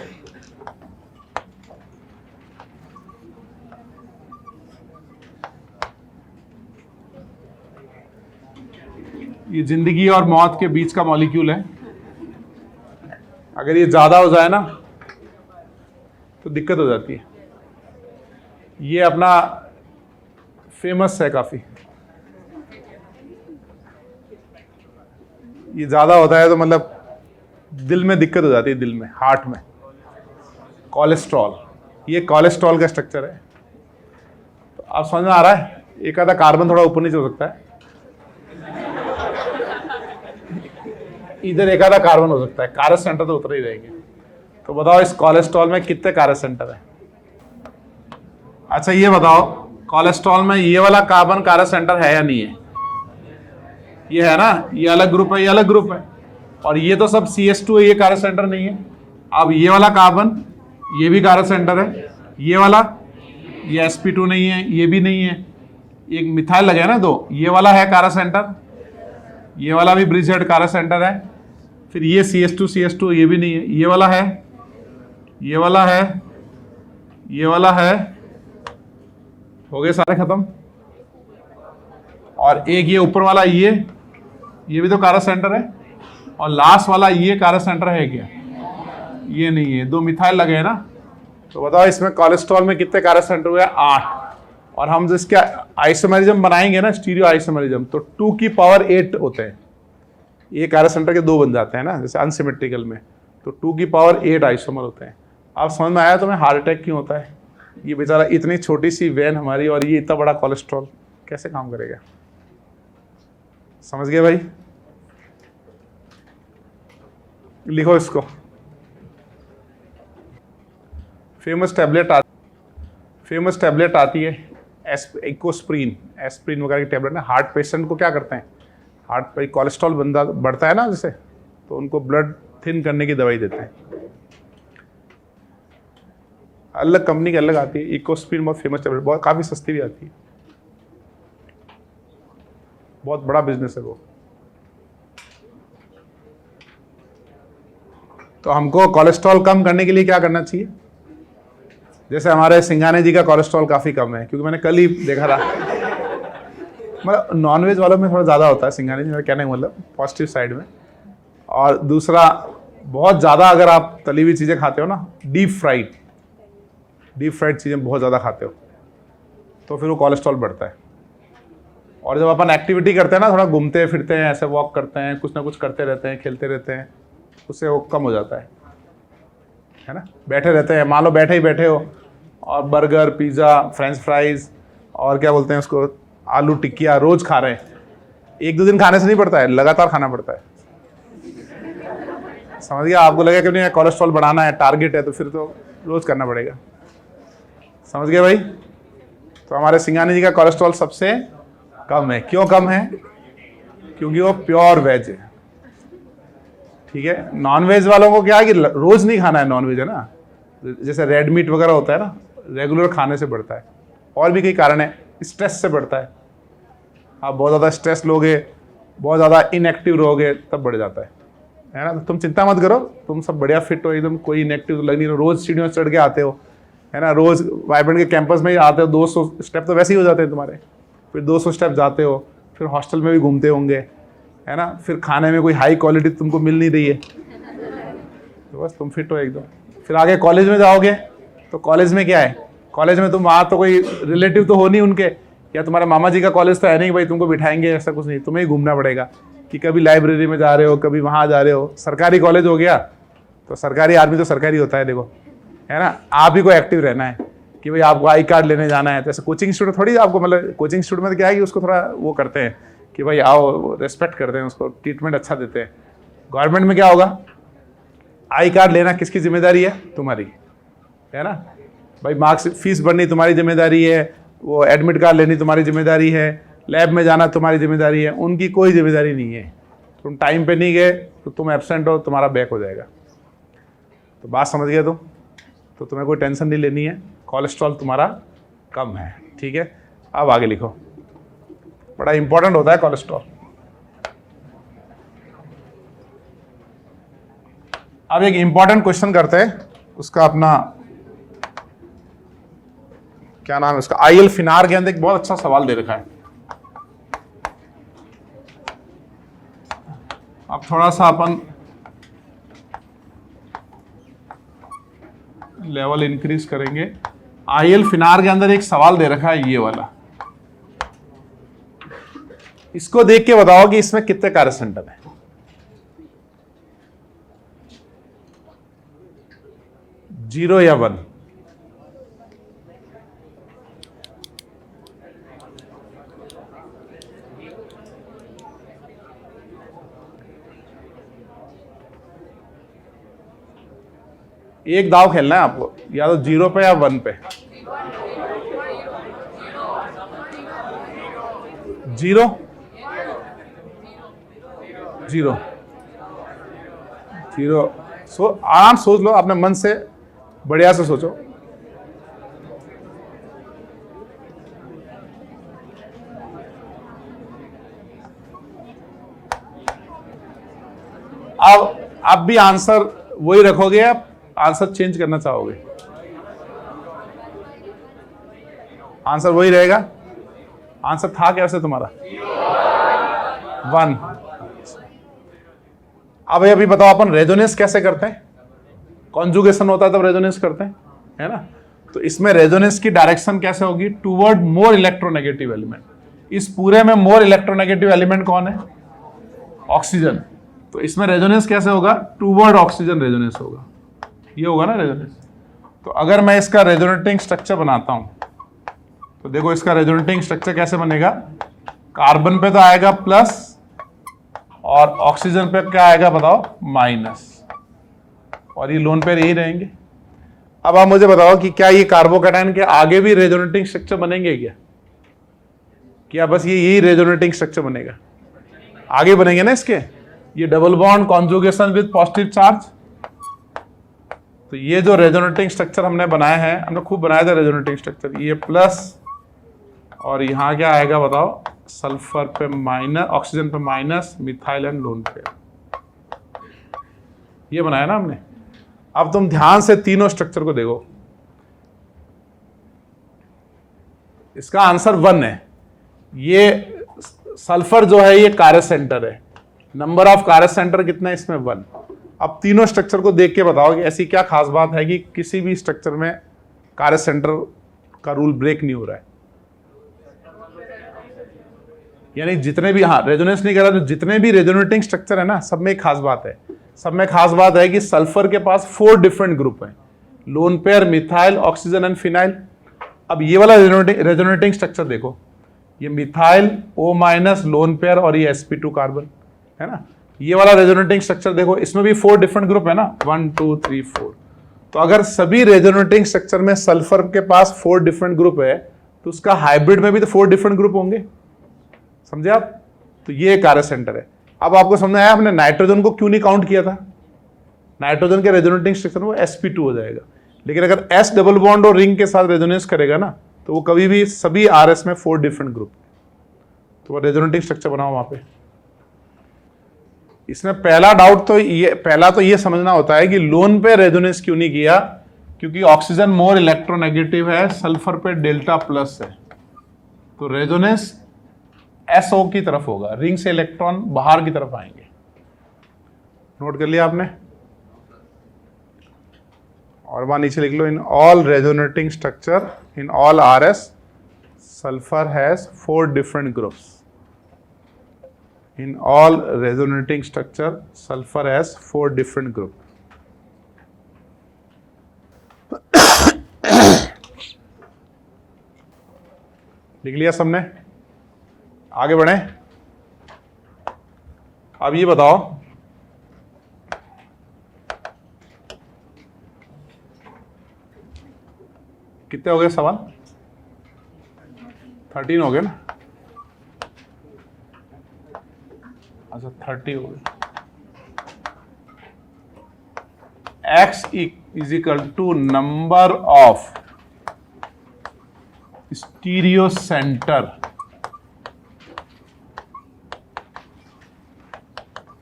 Speaker 2: ये जिंदगी और मौत के बीच का मॉलिक्यूल है। अगर ये ज्यादा हो जाए ना तो दिक्कत हो जाती है। ये अपना फेमस है काफी। ये ज्यादा होता है तो मतलब दिल में दिक्कत हो जाती है, दिल में, हार्ट में। कोलेस्ट्रॉल, ये कोलेस्ट्रॉल का स्ट्रक्चर है। तो आप समझ में आ रहा है? एक आधा कार्बन थोड़ा ऊपर नीचे हो सकता है, इधर एक आधा कार्बन हो सकता है, कार्य सेंटर तो उतर ही रहेंगे। तो बताओ इस कोलेस्ट्रॉल में कितने कार्य सेंटर है? अच्छा ये बताओ कोलेस्ट्रॉल में ये वाला कार्बन कार्य सेंटर है या नहीं है? ये है ना, ये अलग ग्रुप है, ये अलग ग्रुप है। और ये तो सब CH2 है, ये कार्य सेंटर नहीं है। अब ये वाला कार्बन, ये भी कार्य सेंटर है। ये वाला, ये sp2 नहीं है, ये भी नहीं है। एक मिथाइल लगे ना 2, ये वाला है कार्य सेंटर। ये वाला भी ब्रिज हेड कारा सेंटर है। फिर ये CH2 ये भी नहीं है, ये वाला है, ये वाला है, ये वाला है, हो गए सारे खत्म। और एक ये ऊपर वाला ये भी तो कारा सेंटर है। और लास्ट वाला ये कारा सेंटर है क्या? ये नहीं है। 2 मिथाइल लगे हैं ना, तो बताओ इसमें कोलेस्ट्रॉल में कितने कारा सेंटर हुए? 8। और हम जो इसके आइसोमेरिज्म बनाएंगे ना, स्टीरियो आइसोमेरिज्म, तो 2 की पावर 8 होते हैं। ये कारा सेंटर के 2 बन जाते हैं ना, जैसे अनसिमेट्रिकल में, तो 2 की पावर 8 आइसोमर होते हैं। आप समझ में आया तुम्हें हार्ट अटैक क्यों होता है? ये बेचारा इतनी छोटी सी वेन हमारी और ये इतना बड़ा कोलेस्ट्रॉल कैसे काम करेगा? समझ गए भाई? लिखो इसको। फेमस टैबलेट आती है इकोस्प्रीन, एस्प्रीन वगैरह की टैबलेट है। हार्ट पेशेंट को क्या करते हैं, हार्ट पे कोलेस्ट्रॉल बढ़ता है ना जैसे, तो उनको ब्लड थिन करने की दवाई देते हैं। अलग कंपनी की अलग आती है। इकोस्प्रीन बहुत फेमस टैबलेट, बहुत काफ़ी सस्ती भी आती है, बहुत बड़ा बिजनेस है वो। तो हमको कोलेस्ट्रॉल कम करने के लिए क्या करना चाहिए? जैसे हमारे सिंघाने जी का कोलेस्ट्रॉल काफ़ी कम है, क्योंकि मैंने कल ही देखा था। मतलब नॉनवेज वालों में थोड़ा ज़्यादा होता है सिंघाने जी, मेरा कहने का मतलब पॉजिटिव साइड में। और दूसरा, बहुत ज़्यादा अगर आप तली हुई चीज़ें खाते हो ना, डीप फ्राइड चीज़ें बहुत ज़्यादा खाते हो, तो फिर वो कोलेस्ट्रॉल बढ़ता है। और जब अपन एक्टिविटी करते हैं ना, थोड़ा घूमते फिरते हैं, ऐसे वॉक करते हैं, कुछ ना कुछ करते रहते हैं, खेलते रहते हैं, उससे वो कम हो जाता है ना। बैठे रहते हैं, मान लो बैठे हो और बर्गर, पिज़्ज़ा, फ्रेंच फ्राइज़ और क्या बोलते हैं उसको, आलू टिक्किया रोज़ खा रहे हैं। 1-2 दिन खाने से नहीं पड़ता है, लगातार खाना पड़ता है। समझ गया? आपको लगे कि नहीं कोलेस्ट्रॉल बढ़ाना है, टारगेट है, तो फिर तो रोज़ करना पड़ेगा। समझ गए भाई? तो हमारे सिंघानी जी का कोलेस्ट्रॉल सबसे कम है। क्यों कम है? क्योंकि वो प्योर वेज है। ठीक है। नॉन वेज वालों को क्या है कि रोज नहीं खाना है नॉन वेज, है ना। जैसे रेड मीट वगैरह होता है ना, रेगुलर खाने से बढ़ता है। और भी कई कारण है, स्ट्रेस से बढ़ता है। आप बहुत ज़्यादा स्ट्रेस लोगे, बहुत ज़्यादा इनएक्टिव रहोगे, तब बढ़ जाता है ना। तुम चिंता मत करो, तुम सब बढ़िया फिट हो एकदम, कोई इनएक्टिव तो लग नहीं रहा। रोज़ सीढ़ियों चढ़ के आते हो, है ना, रोज़ वाइब्रेंट के कैंपस में ही आते हो, 200 स्टेप तो वैसे ही हो जाते हैं तुम्हारे। फिर 200 स्टेप जाते हो, फिर हॉस्टल में भी घूमते होंगे, है ना। फिर खाने में कोई हाई क्वालिटी तुमको मिल नहीं रही है, तो बस तुम फिट हो एकदम। फिर आगे कॉलेज में जाओगे, तो कॉलेज में क्या है, कॉलेज में तुम वहाँ तो कोई रिलेटिव तो हो नहीं उनके, या तुम्हारे मामा जी का कॉलेज तो है नहीं भाई तुमको बिठाएंगे, ऐसा कुछ नहीं। तुम्हें ही घूमना पड़ेगा कि कभी लाइब्रेरी में जा रहे हो, कभी वहाँ जा रहे हो। सरकारी कॉलेज हो गया तो सरकारी आदमी तो सरकारी होता है, देखो, है ना। आप ही को एक्टिव रहना है कि भाई आपको आई कार्ड लेने जाना है। तो ऐसे कोचिंग स्टूडेंट थोड़ी आपको, मतलब कोचिंग स्टूडेंट में तो क्या है कि उसको थोड़ा वो करते हैं कि भाई आओ, रेस्पेक्ट करते हैं उसको, ट्रीटमेंट अच्छा देते हैं। गवर्नमेंट में क्या होगा, आई कार्ड लेना किसकी जिम्मेदारी है? तुम्हारी, है ना भाई। मार्क्स फीस भरनी तुम्हारी जिम्मेदारी है, वो एडमिट कार्ड लेनी तुम्हारी जिम्मेदारी है, लैब में जाना तुम्हारी जिम्मेदारी है। उनकी कोई जिम्मेदारी नहीं है। तुम टाइम पे नहीं गए तो तुम एब्सेंट हो, तुम्हारा बैक हो जाएगा। तो बात समझ गए तुम? तो तुम्हें कोई टेंशन नहीं लेनी है, कोलेस्ट्रॉल तुम्हारा कम है। ठीक है, अब आगे लिखो, बड़ा इंपॉर्टेंट होता है कोलेस्ट्रॉल। अब एक इंपॉर्टेंट क्वेश्चन करते हैं, उसका अपना क्या नाम है उसका, IL फिनार के अंदर एक बहुत अच्छा सवाल दे रखा है। अब थोड़ा सा अपन लेवल इंक्रीज करेंगे। IL फिनार के अंदर एक सवाल दे रखा है, ये वाला। इसको देख के बताओ कि इसमें कितने कार्य सेंटर है। जीरो या 1? एक दाव खेलना है आपको, या तो 0 पे या 1 पे। 0 0 0। आराम सोच लो, अपने मन से बढ़िया से सोचो। अब भी आंसर वही रखोगे या आंसर चेंज करना चाहोगे? आंसर वही रहेगा। आंसर था क्या वैसे तुम्हारा? 1। अब अभी बताओ अपन रेजोनेंस कैसे करते हैं? कॉन्जुगेशन होता है तब रेजोनेंस करते हैं, है ना? तो इसमें रेजोनेंस की डायरेक्शन कैसे होगी? Toward more electronegative element. इस पूरे में मोर इलेक्ट्रोनेगेटिव एलिमेंट कौन है? ऑक्सीजन। तो इसमें रेजोनेंस कैसे होगा? टूवर्ड ऑक्सीजन रेजोनेंस होगा। ये होगा ना रेजोनेंस। तो अगर मैं इसका रेजोनेटिंग स्ट्रक्चर बनाता हूं तो देखो इसका रेजोनेटिंग स्ट्रक्चर कैसे बनेगा? कार्बन पे तो आएगा प्लस और ऑक्सीजन पे क्या आएगा बताओ? माइनस। और ये लोन पेयर यही रहेंगे। अब आप मुझे बताओ कि क्या ये कार्बोकैटायन के आगे भी रेजोनेटिंग स्ट्रक्चर बनेंगे क्या बस ये यही रेजोनेटिंग स्ट्रक्चर बनेगा? आगे बनेंगे ना इसके। ये double bond conjugation with positive charge. तो ये जो रेजोनेटिंग स्ट्रक्चर हमने बनाए हैं, हमने खूब बनाया था रेजोनेटिंग स्ट्रक्चर। ये प्लस और यहां क्या आएगा बताओ? सल्फर पे माइनस, ऑक्सीजन पे minus, methyl and lone pair. ये बनाया ना हमने। अब तुम ध्यान से तीनों स्ट्रक्चर को देखो। इसका आंसर 1 है। ये सल्फर जो है ये कार्य सेंटर है। नंबर ऑफ कार्य सेंटर कितना है इसमें? 1। अब तीनों स्ट्रक्चर को देख के बताओ कि ऐसी क्या खास बात है कि किसी भी स्ट्रक्चर में कार्य सेंटर का रूल ब्रेक नहीं हो रहा है। यानी जितने भी, हाँ रेजोनेंस नहीं कर रहा, तो जितने भी रेजोनेटिंग स्ट्रक्चर है ना, सब में एक खास बात है। सब में खास बात है कि सल्फर के पास 4 डिफरेंट ग्रुप हैं। Lone pair, methyl, oxygen and phenyl. अब ये वाला रेजोनेटिंग स्ट्रक्चर देखो, ये मिथाइल, O- लोन पेयर और ये sp2 कार्बन, है ना? ये वाला रेजोनेटिंग स्ट्रक्चर देखो, इसमें भी 4 डिफरेंट ग्रुप है ना, 1 2 3 4। तो अगर सभी रेजोनेटिंग स्ट्रक्चर में सल्फर के पास 4 डिफरेंट ग्रुप है तो उसका हाइब्रिड में भी तो 4 डिफरेंट ग्रुप होंगे। समझे आप? तो ये कार्य सेंटर है। अब आपको समझ आया हमने नाइट्रोजन को क्यों नहीं काउंट किया था? नाइट्रोजन के रेजोनेटिंग स्ट्रक्चर में वो sp2 हो जाएगा। लेकिन अगर s डबल बॉन्ड और रिंग के साथ रेजोनेंस करेगा ना, तो वो कभी भी सभी RS में 4 डिफरेंट ग्रुप, तो वो रेजोनेटिंग स्ट्रक्चर बनाओ वहां पे। इसमें पहला डाउट तो ये समझना होता है कि लोन पे रेजोनेंस क्यों नहीं किया? क्योंकि ऑक्सीजन मोर इलेक्ट्रोनेगेटिव है, सल्फर पे डेल्टा प्लस है, तो रेजोनेंस SO की तरफ होगा, रिंग से इलेक्ट्रॉन बाहर की तरफ आएंगे। नोट कर लिया आपने? और वहां नीचे लिख लो, in all resonating structure in all RS sulphur has 4 different groups. In all resonating structure, sulfur has 4 different groups. लिख लिया सबने? आगे बढ़े। अब ये बताओ, कितने हो गए सवाल? 13 हो गए ना? अच्छा 30 हो गए। X is equal to number of stereo centre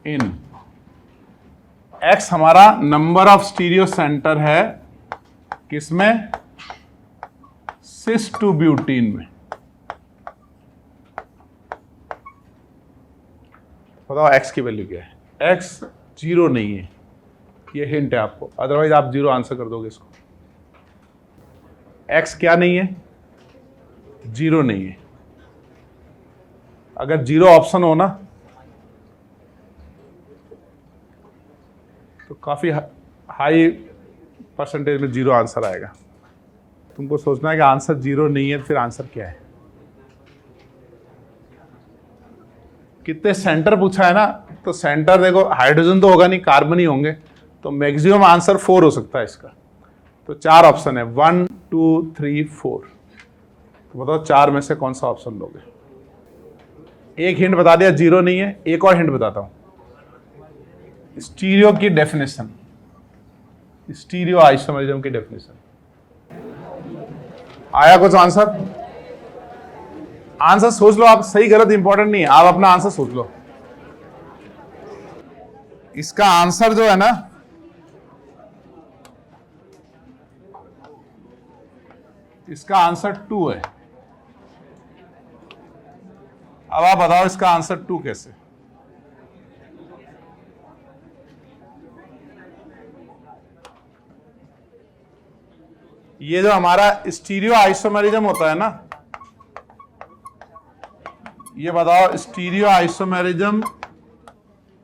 Speaker 2: in, X हमारा नंबर ऑफ स्टीरियो सेंटर है किसमें? सिस टू ब्यूटीन में। बताओ x की वैल्यू क्या है? x 0 नहीं है, ये हिंट है आपको, अदरवाइज आप 0 आंसर कर दोगे इसको। x क्या नहीं है? 0 नहीं है। अगर 0 ऑप्शन हो ना तो काफी हाई परसेंटेज में 0 आंसर आएगा। तुमको सोचना है कि आंसर 0 नहीं है, फिर आंसर क्या है? कितने सेंटर पूछा है ना, तो सेंटर देखो, हाइड्रोजन तो होगा नहीं, कार्बन ही होंगे, तो मैक्सिमम आंसर 4 हो सकता है इसका। तो 4 ऑप्शन है, 1 2 3 4। तो बताओ 4 में से कौन सा ऑप्शन लोगे? एक हिंट बता दिया 0 नहीं है, एक और हिंट बताता हूं। स्टीरियो की डेफिनेशन, स्टीरियो आइसोमरिज्म की डेफिनेशन। आया कुछ आंसर? आंसर सोच लो आप, सही गलत इंपॉर्टेंट नहीं है, आप अपना आंसर सोच लो। इसका आंसर जो है ना, इसका आंसर 2 है। अब आप बताओ इसका आंसर 2 कैसे? ये जो हमारा स्टीरियो आइसोमेरिज्म होता है ना, ये बताओ स्टीरियो आइसोमेरिज्म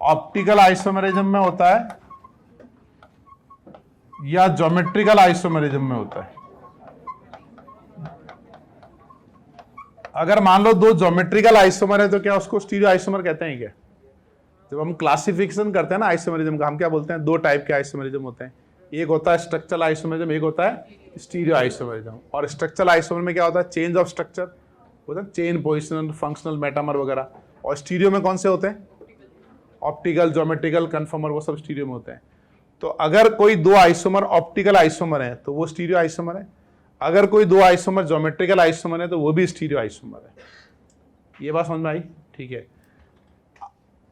Speaker 2: ऑप्टिकल आइसोमेरिज्म में होता है या ज्योमेट्रिकल आइसोमेरिज्म में होता है? अगर मान लो दो ज्योमेट्रिकल आइसोमर है तो क्या उसको स्टीरियो आइसोमर कहते हैं क्या? जब हम क्लासिफिकेशन करते हैं ना आइसोमेरिज्म का, हम क्या बोलते हैं? दो टाइप के आइसोमेरिज्म होते हैं, एक होता है स्ट्रक्चरल आइसोमेरिज्म, एक होता है स्टीरियो आइसोमेरिज्म। और स्ट्रक्चरल आइसोमर में क्या होता है? चेंज ऑफ स्ट्रक्चर होता है, चेन, पोजिशनल, फंक्शनल, मेटामर वगैरह। और स्टीरियो में कौन से होते हैं? ऑप्टिकल, ज्योमेट्रिकल, कन्फर्मर, वो सब स्टीरियो में होते हैं। तो अगर कोई दो आइसोमर ऑप्टिकल आइसोमर है तो वो स्टीरियो आइसोमर है, अगर कोई दो आइसोमर ज्योमेट्रिकल आइसोमर है तो वो भी स्टीरियो आइसोमर है। ये बात समझ में आई? ठीक है।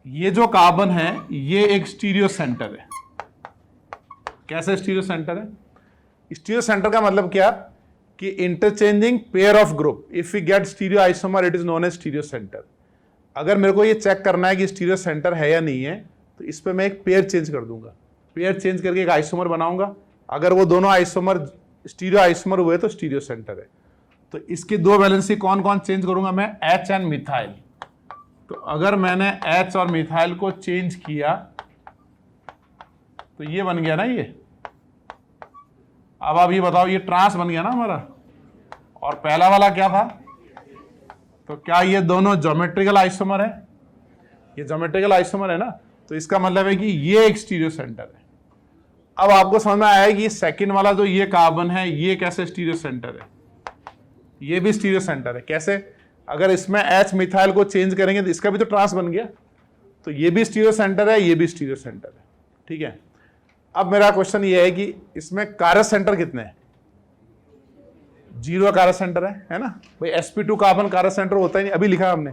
Speaker 2: ये जो कार्बन है ये एक स्टीरियो सेंटर है। कैसे स्टीरियो सेंटर है? स्टीरियो सेंटर का मतलब क्या कि interchanging pair of group, if we get stereo isomer it is known as stereo centre. अगर मेरे को ये चेक करना है कि स्टीरियो सेंटर है या नहीं है तो इस पर मैं एक पेयर चेंज कर दूंगा, पेयर चेंज करके एक आइसोमर बनाऊंगा। अगर वो दोनों आइसोमर स्टीरियो आइसोमर हुए तो स्टीरियो सेंटर है। तो इसकी दो वैलेंसी कौन कौन चेंज करूंगा मैं? H and methyl. तो अगर मैंने H और मिथाइल को चेंज किया तो ये बन गया ना ये। अब आप ये बताओ, ये ट्रांस बन गया ना हमारा, और पहला वाला क्या था? तो क्या ये दोनों ज्योमेट्रिकल आइसोमर है? ये ज्योमेट्रिकल आइसोमर है ना, तो इसका मतलब है कि ये एक स्टीरियो सेंटर है। अब आपको समझ में आया कि सेकंड वाला जो ये कार्बन है ये कैसे स्टीरियो सेंटर है? ये भी स्टीरियो सेंटर है। कैसे? अगर इसमें H मिथाइल को चेंज करेंगे तो इसका भी तो ट्रांस बन गया, तो ये भी स्टीरियो सेंटर है, ये भी स्टीरियो सेंटर है। ठीक है। अब मेरा क्वेश्चन ये है कि इसमें कारक सेंटर कितने हैं? 0 कारक सेंटर है ना भाई। sp2 कार्बन कारक सेंटर होता ही नहीं, अभी लिखा है हमने।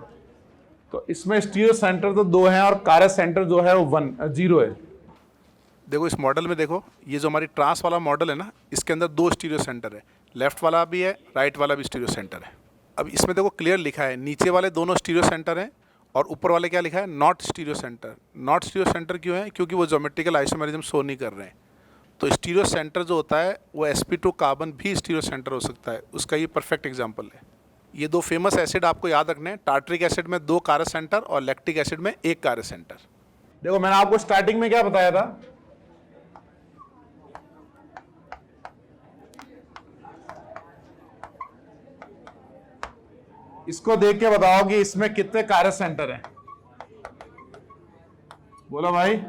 Speaker 2: तो इसमें स्टीरियो सेंटर तो 2 हैं और कारक सेंटर जो है वो 0 है।
Speaker 1: देखो इस मॉडल में, देखो ये जो हमारी ट्रांस वाला मॉडल है ना, इसके अंदर 2 स्टीरियो सेंटर है, लेफ्ट वाला भी है, राइट वाला भी स्टीरियो सेंटर है। अब इसमें देखो क्लियर लिखा है, नीचे वाले दोनों स्टीरियो सेंटर हैं और ऊपर वाले क्या लिखा है? Not stereo centre. Not stereo centre क्यों है? क्योंकि वो ज्योमेट्रिकल आइसोमेरिज्म शो नहीं कर रहे हैं। तो स्टीरियो सेंटर जो होता है वो sp2 कार्बन भी स्टीरियो सेंटर हो सकता है, उसका ये परफेक्ट एग्जाम्पल है। ये 2 फेमस एसिड आपको याद रखने हैं, टार्ट्रिक एसिड में 2 कारक सेंटर और लैक्टिक एसिड में 1 कारक सेंटर।
Speaker 2: देखो मैंने आपको स्टार्टिंग में क्या बताया था? इसको देख के बताओ कि इसमें कितने कारक सेंटर हैं। बोलो भाई,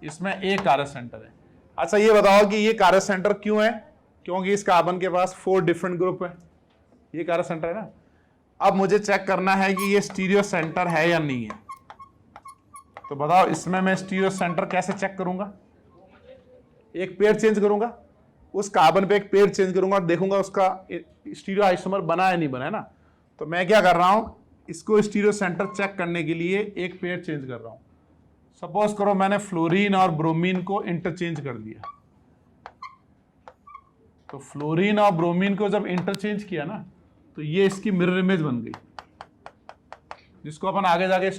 Speaker 2: इसमें 1 कारक सेंटर है। अच्छा ये बताओ कि ये कारक सेंटर क्यों है? क्योंकि इस कार्बन के पास 4 डिफरेंट ग्रुप है, ये कारक सेंटर है ना। अब मुझे चेक करना है कि ये स्टीरियो सेंटर है या नहीं है। तो बताओ इसमें मैं स्टीरियो सेंटर कैसे चेक करूंगा? एक पेयर चेंज करूंगा, उस कार्बन पे एक पेयर चेंज करूंगा और देखूंगा उसका स्टीरियो आइसोमर बना है नहीं बना है ना। तो मैं क्या कर रहा हूं, इसको स्टीरियो सेंटर चेक करने के लिए एक पेयर चेंज कर रहा हूं। सपोज करो मैंने फ्लोरीन और ब्रोमीन को इंटरचेंज कर दिया। तो फ्लोरीन और ब्रोमीन को जब इंटरचेंज किया ना तो ये इसकी मिरर इमेज बन गई, जिसको अपन आगे जाके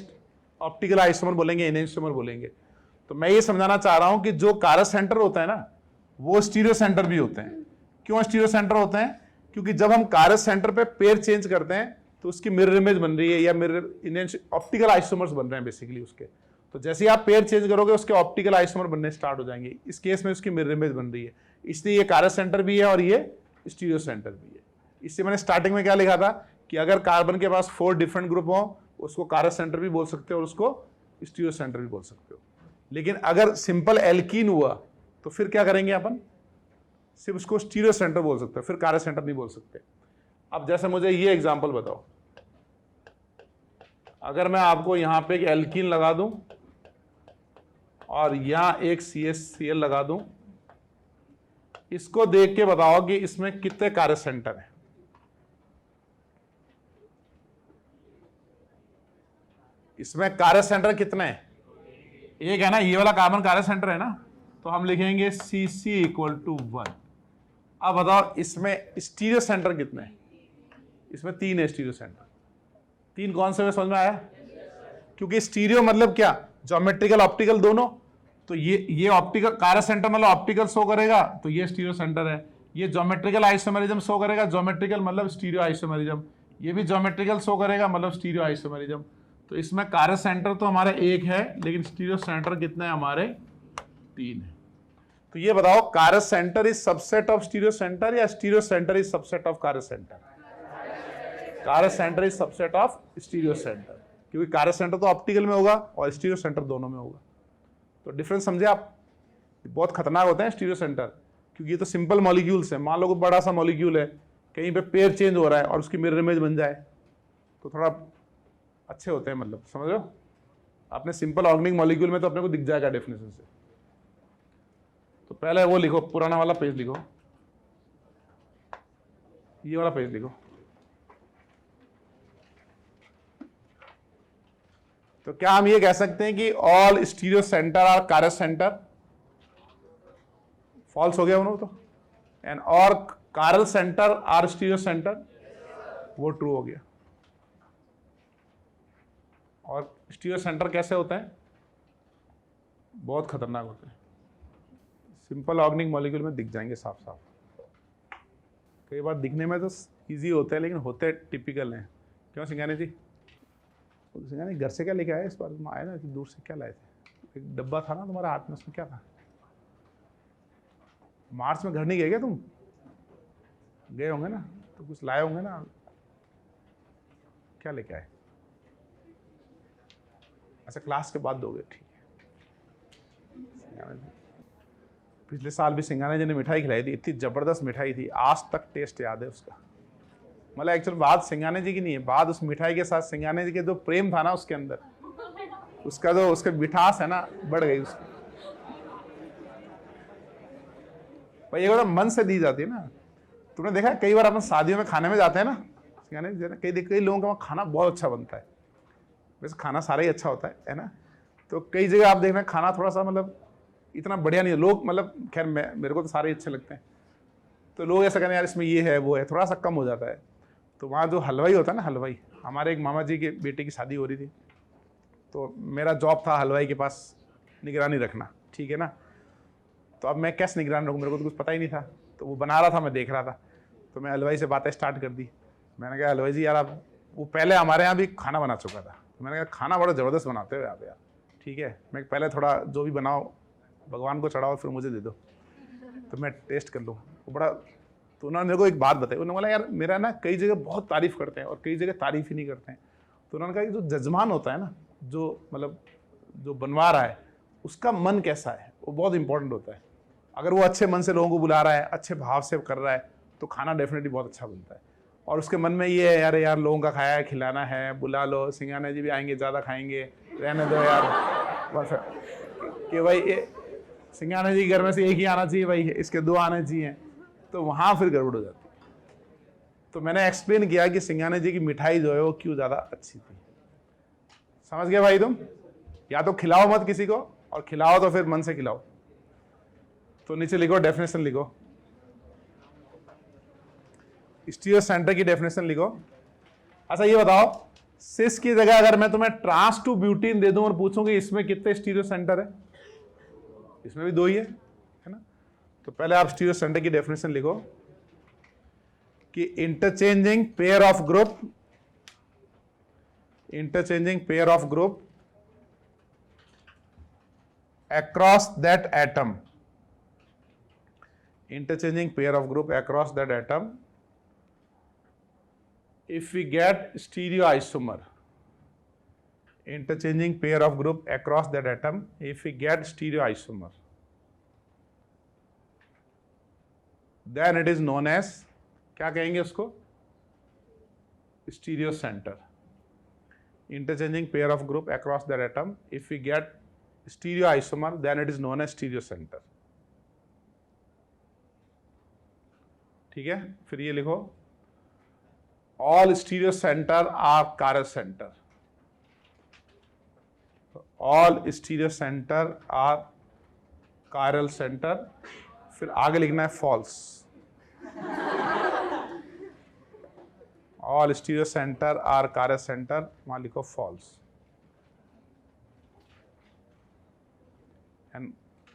Speaker 2: ऑप्टिकल आइसोमर बोलेंगे, एनेंटियोमर बोलेंगे। तो मैं ये समझाना चाह रहा हूं कि जो कारक सेंटर होता है ना वो स्टीरियो सेंटर भी होते हैं। क्यों स्टीरियो सेंटर होते हैं? क्योंकि जब हम कारक सेंटर पे पेयर चेंज करते हैं तो उसकी मिरर इमेज बन रही है या मिरर ऑप्टिकल आइसोमर्स बन रहे हैं बेसिकली उसके। तो जैसे ही आप पेयर चेंज करोगे उसके ऑप्टिकल आइसोमर बनने स्टार्ट हो जाएंगे। इस केस में उसकी मिरर इमेज बन रही है, इसलिए ये कारक सेंटर भी है और ये स्टीरियो सेंटर भी है। इससे मैंने स्टार्टिंग में क्या लिखा था कि अगर कार्बन के पास 4 डिफरेंट ग्रुप हो उसको कारक सेंटर भी बोल सकते हो और उसको स्टीरियो सेंटर भी बोल सकते हो। लेकिन अगर सिंपल एल्कीन हुआ तो फिर क्या करेंगे अपन? सिर्फ उसको स्टीरियो सेंटर बोल सकते हो, फिर कारक सेंटर नहीं बोल सकते। अब जैसे मुझे ये एग्जांपल बताओ, अगर मैं आपको यहां पे एक एल्कीन लगा दूं और यहां एक CH Cl लगा दूं, इसको देख के बताओ कि इसमें कितने कारक सेंटर हैं। इसमें कारक सेंटर कितने हैं? एक है ना ये वाला कार्बन कार्य सेंटर है ना, तो हम लिखेंगे Cc इक्वल टू 1। अब बताओ इसमें स्टीरियो सेंटर कितने हैं? इसमें 3 है स्टीरियो सेंटर। 3 कौन से में समझ में आया? क्योंकि स्टीरियो मतलब क्या, ज्योमेट्रिकल ऑप्टिकल दोनों। तो ये ऑप्टिकल कार्य सेंटर मतलब ऑप्टिकल शो करेगा, तो ये स्टीरियो सेंटर है। ये ज्योमेट्रिकल आइसोमेरिज्म शो करेगा, ज्योमेट्रिकल मतलब स्टीरियो आइसोमेरिज्म। ये भी ज्योमेट्रिकल शो करेगा मतलब स्टीरियो आइसोमेरिज्म। तो इसमें कार्य सेंटर तो हमारे 1 है, लेकिन स्टीरियो सेंटर कितने हैं हमारे? 3 है। तो ये बताओ chiral centre is subset of stereo centre या stereo centre is subset of chiral centre? Chiral centre is subset of stereo centre, क्योंकि कार्य सेंटर तो ऑप्टिकल में होगा और स्टीरियो सेंटर दोनों में होगा। तो डिफरेंस समझे आप? बहुत खतरनाक होते हैं स्टीरियो सेंटर, क्योंकि ये तो सिंपल मॉलिक्यूल्स है। मान लो कोई बड़ा सा मॉलिक्यूल है, कहीं पे पेयर चेंज हो रहा है और उसकी मिरर इमेज बन जाए, तो थोड़ा अच्छे होते हैं, मतलब समझ लो। आपने सिंपल ऑर्गेनिक मॉलिक्यूल में तो अपने को दिख जाएगा डेफिनेशन से। तो पहले वो लिखो, पुराना वाला पेज लिखो, ये वाला पेज लिखो। तो क्या हम ये कह सकते हैं कि ऑल स्टीरियो सेंटर आर कार्य सेंटर? फॉल्स हो गया उन्होंने तो। एंड और कार्यल सेंटर आर स्टीरियो सेंटर, वो ट्रू हो गया। और स्टीरियो सेंटर कैसे होता है? बहुत खतरनाक होते हैं, सिंपल ऑर्गेनिक मॉलिक्यूल में दिख जाएंगे साफ साफ। कई बार दिखने में तो इजी होते हैं, लेकिन होते टिपिकल हैं। क्यों सिंघानी जी? सिंघानी घर से क्या लेके आए इस बार? तुम आए ना कि दूर से क्या लाए थे? एक डब्बा था ना तुम्हारे हाथ में, उसमें क्या था? मार्च में घर नहीं गए क्या तुम? गए होंगे ना, तो कुछ लाए होंगे ना। क्या लेके आए? अच्छा, क्लास के बाद दोगे, ठीक है। पिछले साल भी सिंघाना जी ने मिठाई खिलाई थी, इतनी जबरदस्त मिठाई थी, आज तक टेस्ट याद है उसका। मतलब एक्चुअल बात सिंघाने जी की नहीं है, बात उस मिठाई के साथ सिंघाने जी के जो प्रेम था ना उसके अंदर, उसका जो उसके मिठास है ना, बढ़ गई उसकी। भाई ये मन से दी जाती है ना। तुमने देखा कई बार अपन शादियों में खाने में जाते हैं ना, सिंघाने जी कई लोगों का वहाँ खाना बहुत अच्छा बनता है। वैसे खाना सारा ही अच्छा होता है ना। तो कई जगह आप देखना खाना थोड़ा सा मतलब इतना बढ़िया नहीं है। लोग मतलब खैर मेरे को तो सारे अच्छे लगते हैं, तो लोग ऐसा कहते हैं यार इसमें ये है वो है, थोड़ा सा कम हो जाता है। तो वहाँ जो हलवाई होता है ना, हलवाई, हमारे एक मामा जी के बेटे की शादी हो रही थी, तो मेरा जॉब था हलवाई के पास निगरानी रखना, ठीक है ना। तो अब मैं कैसे निगरानी रखूँ, मेरे को तो कुछ पता ही नहीं था। तो वो बना रहा था, मैं देख रहा था। तो मैं हलवाई से बातें स्टार्ट कर दी। मैंने कहा हलवाई जी यार आप, वो पहले हमारे यहाँ भी खाना बना चुका था, तो मैंने कहा खाना बड़ा ज़बरदस्त बनाते हो आप यार, ठीक है, मैं पहले थोड़ा जो भी बनाओ भगवान को चढ़ाओ, फिर मुझे दे दो तो मैं टेस्ट कर लूँ। वो बड़ा, तो उन्होंने मेरे को एक बात बताई। उन्होंने बोला यार मेरा ना कई जगह बहुत तारीफ़ करते हैं और कई जगह तारीफ़ ही नहीं करते हैं। तो उन्होंने कहा कि जो जजमान होता है ना, जो मतलब जो बनवा रहा है, उसका मन कैसा है, वो बहुत इंपॉर्टेंट होता है। अगर वो अच्छे मन से लोगों को बुला रहा है, अच्छे भाव से कर रहा है, तो खाना डेफिनेटली बहुत अच्छा बनता है। और उसके मन में ये है यार यार लोगों का खाया है, खिलाना है, बुला लो, सिंघाना जी भी आएंगे, ज़्यादा खाएंगे, रहने दो यार, बस कि भाई सिंघाना जी घर में से एक ही आना चाहिए भाई, इसके 2 आने चाहिए, तो वहाँ फिर गड़बड़ हो जाती है। तो मैंने एक्सप्लेन किया कि सिंघाना जी की मिठाई जो है वो क्यों ज़्यादा अच्छी थी। समझ गए भाई तुम? या तो खिलाओ मत किसी को, और खिलाओ तो फिर मन से खिलाओ। तो नीचे लिखो, डेफिनेशन लिखो, स्टीरियो सेंटर की डेफिनेशन लिखो। अच्छा ये बताओ, सिस की जगह अगर मैं तुम्हें ट्रांस टू ब्यूटीन दे दूं और पूछूं कि इसमें कितने स्टीरियो सेंटर है? इसमें भी 2 ही है ना। तो पहले आप स्टीरियो सेंटर की डेफिनेशन लिखो कि interchanging pair of group, interchanging pair of group across that atom, interchanging pair of group across that atom, if we get stereoisomer, interchanging pair of group across that atom, if we get stereoisomer, then it is known as, क्या कहेंगे उसको? Stereo centre. Interchanging pair of group across that atom, if we get stereoisomer, then it is known as stereo center। ठीक है, फिर ये लिखो, all stereo center are Carrel center, all stereo centre are chiral centre, फिर आगे लिखना है false. All stereo centre are chiral centre, वहां लिखो फॉल्स। एंड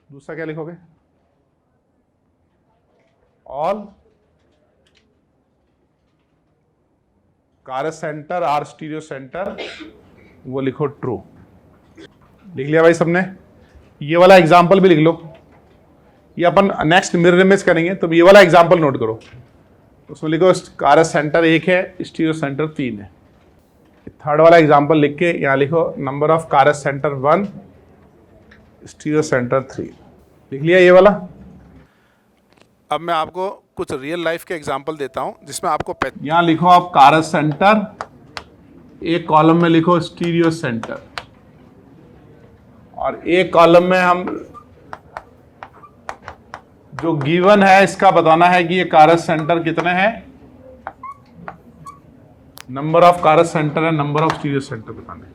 Speaker 2: दूसरा क्या लिखोगे? All chiral centre are stereo centre, वो लिखो ट्रू। लिख लिया भाई सबने? ये वाला एग्जाम्पल भी लिख लो, ये अपन नेक्स्ट मिरर इमेज करेंगे, तो ये वाला एग्जाम्पल नोट करो। उसमें लिखो कायरल सेंटर 1 है, स्टीरियो सेंटर 3 है। थर्ड वाला एग्जाम्पल लिख के यहाँ लिखो number of chiral centre 1, stereo centre 3। लिख लिया ये वाला?
Speaker 1: अब मैं आपको कुछ रियल लाइफ के एग्जाम्पल देता हूँ जिसमें आपको
Speaker 2: यहाँ लिखो आप कायरल सेंटर, एक कॉलम में लिखो स्टीरियो सेंटर, और एक कॉलम में हम जो गिवन है इसका बताना है कि ये कायरल सेंटर कितने हैं, नंबर ऑफ कायरल सेंटर है, नंबर ऑफ स्टीरियो सेंटर बताना है।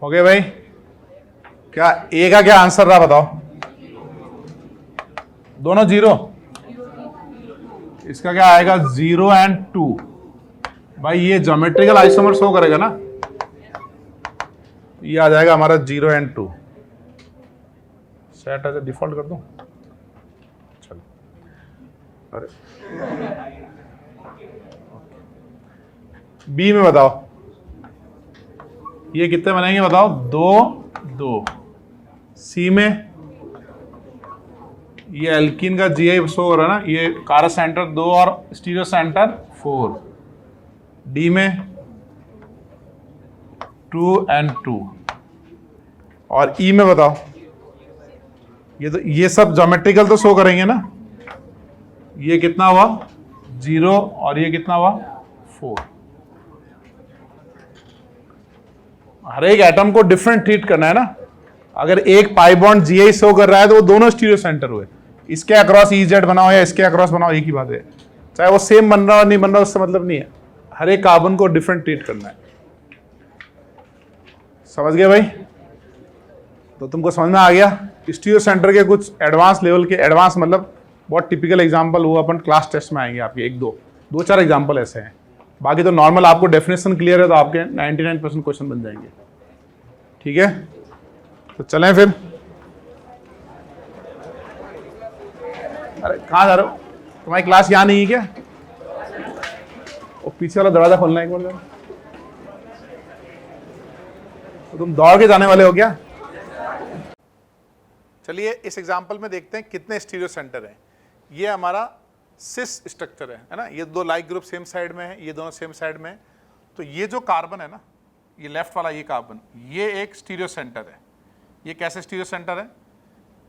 Speaker 2: हो गए भाई? क्या ए का क्या आंसर रहा बताओ? दोनों 0, इसका क्या आएगा 0 एंड 2। भाई ये ज्योमेट्रिकल आइसोमर शो करेगा ना, ये आ जाएगा हमारा 0 एंड 2। सेट एज डिफॉल्ट कर दूं? चलो, अरे बी में बताओ ये कितने बनेंगे बताओ? 2 2। सी में ये एल्कीन का जीआई शो हो रहा है ना, ये कायरल सेंटर 2 और स्टीरियो सेंटर 4। डी में 2 एंड 2। और ई में बताओ, ये तो ये सब ज्योमेट्रिकल तो शो करेंगे ना। ये कितना हुआ? 0 और ये कितना हुआ? 4। हर एक एटम को डिफरेंट ट्रीट करना है ना। अगर एक पाई बॉन्ड जीआई शो कर रहा है तो वो दोनों स्टीरियो सेंटर हुए। इसके अक्रॉस EZ बनाओ या इसके अक्रॉस बनाओ, एक ही बात है। चाहे वो सेम बन रहा हो नहीं बन रहा, उससे मतलब नहीं है। हर एक कार्बन को डिफरेंट ट्रीट करना है। समझ गए भाई? तो तुमको समझ में आ गया स्टीरियो सेंटर के कुछ एडवांस लेवल के, एडवांस मतलब बहुत टिपिकल एग्जाम्पल वो अपन क्लास टेस्ट में आएंगे आपके, 1-2-4 एग्जाम्पल ऐसे हैं। बाकी तो नॉर्मल आपको डेफिनेशन क्लियर है तो आपके 99% क्वेश्चन बन जाएंगे। ठीक है, तो चलें फिर। अरे कहाँ जा रहे हो? तुम्हारी क्लास यहाँ नहीं है क्या? वो पीछे वाला दरवाजा खोलना है एक बार जरा। तो तुम दौड़ के जाने वाले हो क्या?
Speaker 1: चलिए इस एग्जाम्पल में देखते हैं कितने स्टीरियो सेंटर हैं। ये हमारा सिस स्ट्रक्चर है ना। ये 2 लाइक ग्रुप सेम साइड में है, ये दोनों सेम साइड में है। तो ये जो कार्बन है ना, ये लेफ्ट वाला ये कार्बन, ये एक स्टीरियो सेंटर है। ये कैसे स्टीरियो सेंटर है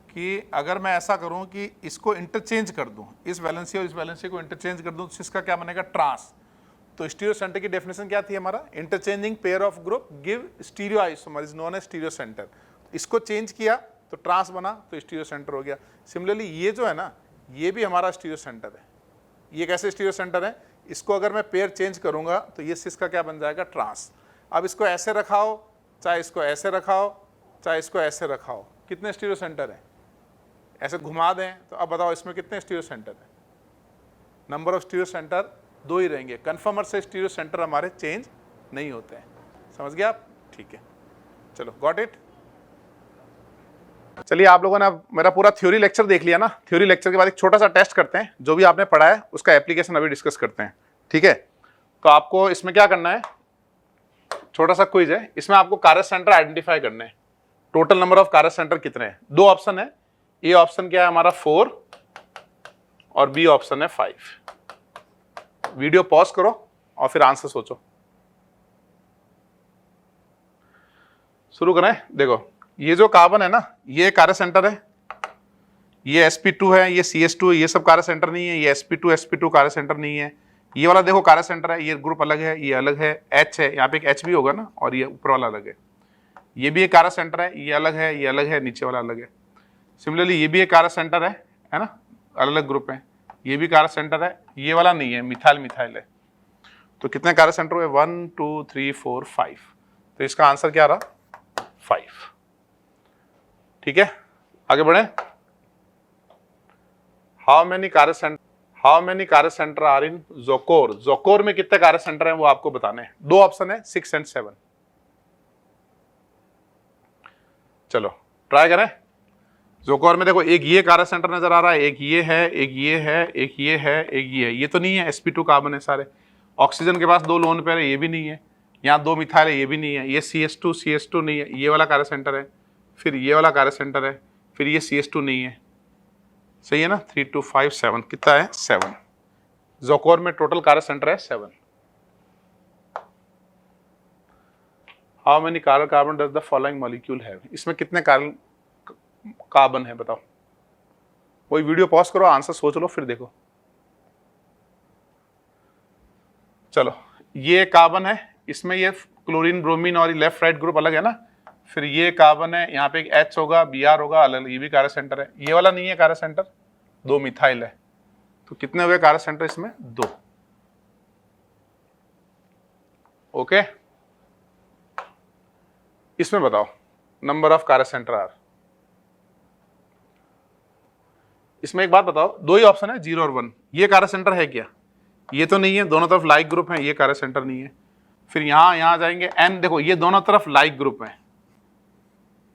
Speaker 1: कि अगर मैं ऐसा करूं कि इसको इंटरचेंज कर दूं, इस वैलेंसी और इस वैलेंसी को इंटरचेंज कर दूं, तो इसका क्या बनेगा? ट्रांस। तो स्टीरियो सेंटर की डेफिनेशन क्या थी हमारा? Interchanging pair of group give stereo isomer is known as stereo centre. इसको चेंज किया तो ट्रांस बना, तो स्टीरियो सेंटर हो गया। सिमिलरली ये जो है ना, ये भी हमारा स्टीरियो सेंटर है। ये कैसे स्टीरियो सेंटर है? इसको अगर मैं पेयर चेंज करूंगा तो ये सिस का क्या बन जाएगा? ट्रांस। अब इसको ऐसे रखाओ, चाहे इसको ऐसे रखाओ, चाहे इसको ऐसे रखाओ, कितने स्टीरियो सेंटर हैं? ऐसे घुमा दें तो अब बताओ इसमें कितने स्टीरियो सेंटर हैं? नंबर ऑफ स्टीरियो सेंटर 2 ही रहेंगे। कन्फर्मर से स्टीरियो सेंटर हमारे चेंज नहीं होते हैं। समझ गया आप? ठीक है, चलो, गॉट इट। चलिए, आप लोगों ने अब मेरा पूरा थ्योरी लेक्चर देख लिया ना। थ्योरी लेक्चर के बाद एक छोटा सा टेस्ट करते हैं। जो भी आपने पढ़ा है उसका एप्लीकेशन अभी डिस्कस करते हैं। ठीक है, तो आपको इसमें क्या करना है, छोटा सा क्विज है। इसमें आपको कायरल सेंटर आइडेंटिफाई करने हैं। Total number of chiral centre कितने हैं? 2 ऑप्शन है। ए ऑप्शन क्या है हमारा? 4, और बी ऑप्शन है 5। वीडियो पॉज करो और फिर आंसर सोचो। शुरू करें। देखो ये जो कार्बन है ना, ये कार्य सेंटर है, ये sp2 है, ये cs2 है, ये सब कार्य सेंटर नहीं है, ये sp2 कार्य सेंटर नहीं है। ये वाला देखो कार्य सेंटर है, ये ग्रुप अलग है, ये अलग है, H है, यहाँ पे एक H भी होगा ना, और ये ऊपर वाला अलग है। ये भी एक कार्य सेंटर है, ये अलग है, ये अलग है, नीचे वाला अलग है। सिमिलरली ये भी एक कार्य सेंटर है ना, अलग अलग ग्रुप है। ये भी कार्य सेंटर है, ये वाला नहीं है, मिथाइल मिथाइल है। तो कितने कार्य सेंटर हुए? 1 2 3 4 5। तो इसका आंसर क्या रहा? 5। ठीक है, आगे बढ़े। हाउ मेनी कार्य centre are in Zocor? Zocor में कितने कार्य सेंटर हैं वो आपको बताने हैं। 2 ऑप्शन है, 6 और 7। चलो ट्राई करें। ज़ोकोर में देखो एक ये कार्य सेंटर नजर आ रहा है, एक ये है, एक ये है, एक ये है, एक ये है। ये तो नहीं है, sp2 कार्बन है सारे। ऑक्सीजन के पास 2 लोन पेयर है, ये भी नहीं है। यहाँ 2 मिथाइल है, ये भी नहीं है। ये cs2 नहीं है, ये वाला कार्य सेंटर है। फिर ये वाला कार्य सेंटर है, फिर ये cs2 नहीं है। सही है ना? 3 2 5 7 कितना है? 7। ज़ोकोर में टोटल कार्य सेंटर है 7। How many carbon does the following molecule have? इसमें कितने कार्बन है बताओ। वही वीडियो पॉज करो, आंसर सोच लो, फिर देखो। चलो ये कार्बन है, इसमें ये क्लोरीन ब्रोमीन और लेफ्ट राइट ग्रुप अलग है ना। फिर ये कार्बन है, यहाँ पे एक H होगा, Br होगा, अलग, ये भी कार्य सेंटर है। ये वाला नहीं है कार्य सेंटर, 2 मिथाइल है। तो कितने हुए कार्य सेंटर इसमें? 2। ओके, इसमें बताओ number of chiral centre are. इसमें एक बात बताओ, 2 ही ऑप्शन है, 0 और 1। ये कार्य सेंटर है क्या? ये तो नहीं है, दोनों तरफ लाइक ग्रुप है, ये कार्य सेंटर नहीं है। फिर यहां जाएंगे N, देखो ये दोनों तरफ लाइक ग्रुप है,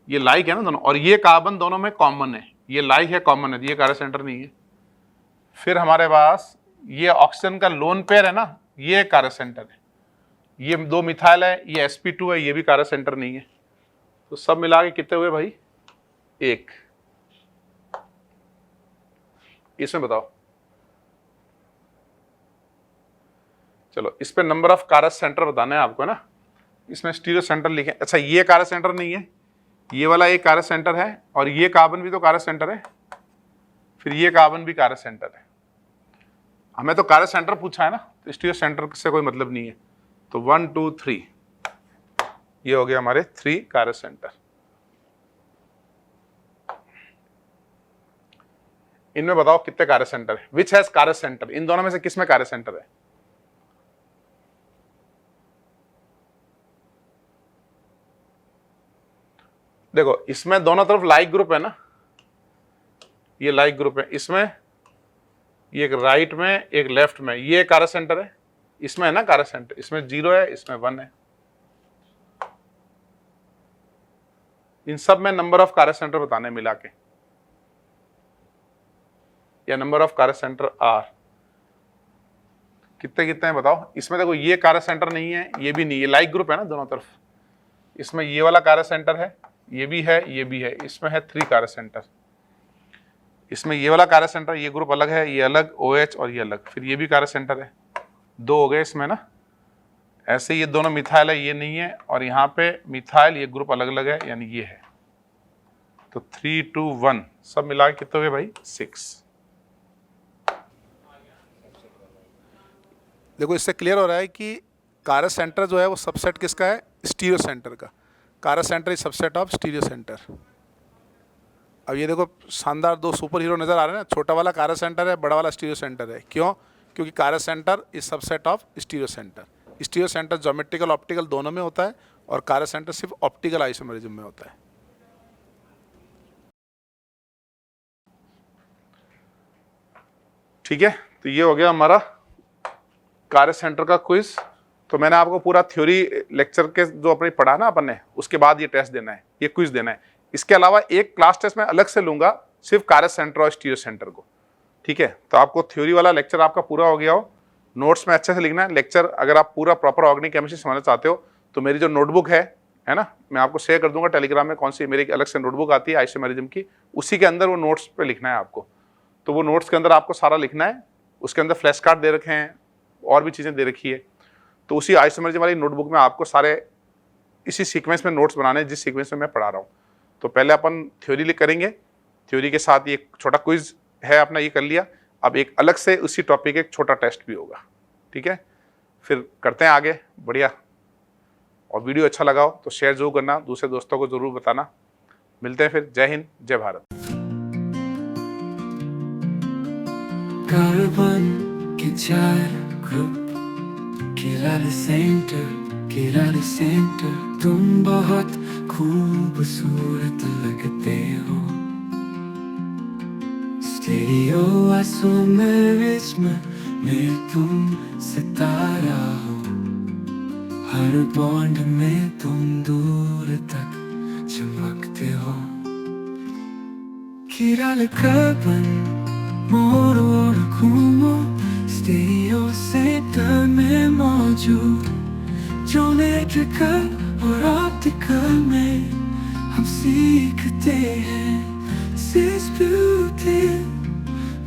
Speaker 1: ये लाइक है ना दोनों, और ये कार्बन दोनों में कॉमन है, ये लाइक है, कॉमन है, ये कार्य सेंटर नहीं है। फिर हमारे पास ये ऑक्सीजन का लोन पेयर है ना, ये कार्य सेंटर है। ये 2 मिथाइल है, ये sp2 है, ये भी कार्य सेंटर नहीं है। तो सब मिला के कितने हुए भाई? 1। इसमें बताओ। चलो इस पे नंबर ऑफ कार्य सेंटर बताना है आपको ना। इसमें स्टीरियो सेंटर लिखे। अच्छा ये कार्य सेंटर नहीं है, ये वाला एक कार्य सेंटर है, और ये कार्बन भी तो कार्य सेंटर है, फिर ये कार्बन भी कार्य सेंटर है। हमें तो कार्य सेंटर पूछा है ना, तो स्टीरियो सेंटर से कोई मतलब नहीं है। तो 1 2 3 ये हो गया हमारे 3 कार्य सेंटर। इनमें बताओ कितने कार्य सेंटर है? विच हैज कार्य सेंटर? इन दोनों में से किसमें कार्य सेंटर है? देखो इसमें दोनों तरफ लाइक ग्रुप है ना, ये लाइक ग्रुप है। इसमें ये एक राइट में, एक लेफ्ट में, ये कार्य सेंटर है। इसमें है ना कार्य सेंटर, इसमें 0 है, इसमें 1 है। इन सब में नंबर ऑफ कार्य सेंटर बताने मिला के, या number of chiral centre are कितने कितने हैं बताओ। इसमें देखो ये कार्य सेंटर नहीं है, ये भी नहीं, ये लाइक ग्रुप है ना दोनों तरफ। इसमें ये वाला कार्य सेंटर है, ये भी है, ये भी है। इसमें है 3 कार्य सेंटर। इसमें ये वाला कार्य सेंटर, ये ग्रुप अलग है, ये अलग, OH और ये अलग। फिर ये भी कार्य सेंटर है, 2 हो गए इसमें ना। ऐसे ये दोनों मिथाइल है, ये नहीं है, और यहाँ पे मिथाइल, ये ग्रुप अलग अलग है, यानी ये है। तो 3 2 1 सब मिला के कितने हुए भाई? 6। देखो इससे क्लियर हो रहा है कि कार्य सेंटर जो है वो सबसेट किसका है? स्टीरियो सेंटर का। कार्य centre is subset of stereo centre. अब ये देखो शानदार 2 सुपर हीरो नजर आ रहे हैं ना। छोटा वाला कार्य सेंटर है, बड़ा वाला स्टीरियो सेंटर है। क्यों? क्योंकि chiral centre is subset of stereo centre. Stereo centre geometrical optical दोनों में होता है, और कार्य सेंटर सिर्फ ऑप्टिकल आइसोमेरिज्म में होता है। ठीक है, तो ये हो गया हमारा कार्य सेंटर का क्विज। तो मैंने आपको पूरा थ्योरी लेक्चर के जो अपने पढ़ा ना अपन ने, उसके बाद ये टेस्ट देना है, ये क्विज देना है। इसके अलावा एक क्लास टेस्ट मैं अलग से लूंगा सिर्फ कार्य सेंटर और स्टीरियो सेंटर को। ठीक है, तो आपको थ्योरी वाला लेक्चर आपका पूरा हो गया हो। नोट्स में अच्छे से लिखना है लेक्चर। अगर आप पूरा प्रॉपर ऑर्गेनिक केमिस्ट्री समझना चाहते हो तो मेरी जो नोटबुक है ना, मैं आपको शेयर कर दूंगा टेलीग्राम में। कौन सी मेरी अलग से नोटबुक आती है आइसोमेरिज्म की, उसी के अंदर वो नोट्स पे लिखना है आपको। तो वो नोट्स के अंदर आपको सारा लिखना है। उसके अंदर फ्लैश कार्ड दे रखे हैं और भी चीज़ें दे रखी है। तो उसी आइसोमेरिज्म वाली नोटबुक में आपको सारे इसी सीक्वेंस में नोट्स बनाने हैं जिस सीक्वेंस में मैं पढ़ा रहा हूँ। तो पहले अपन थ्योरी लिख करेंगे, थ्योरी के साथ ये एक छोटा क्विज है अपना, ये कर लिया। अब एक अलग से उसी टॉपिक एक छोटा टेस्ट भी होगा, ठीक है। फिर करते हैं आगे, बढ़िया। और वीडियो अच्छा लगा हो तो शेयर जरूर करना, दूसरे दोस्तों को जरूर बताना। मिलते हैं फिर। जय हिंद, जय भारत।
Speaker 3: कार्बन के 4 ग्रुप, किराले सेंटर, किराले सेंटर। तुम बहुत खूबसूरत लगते हो। स्टीरियो आइसोमेरिज्म में तुम सितारा हो। हर बॉन्ड में तुम दूर तक चमकते हो। किराले कार्बन मोड़ो और घूमो, स्टीरियो सेंटर में मौजूद। ज्योमेट्रिकल और ऑप्टिकल में हम सीखते हैं। सिस ब्यूटी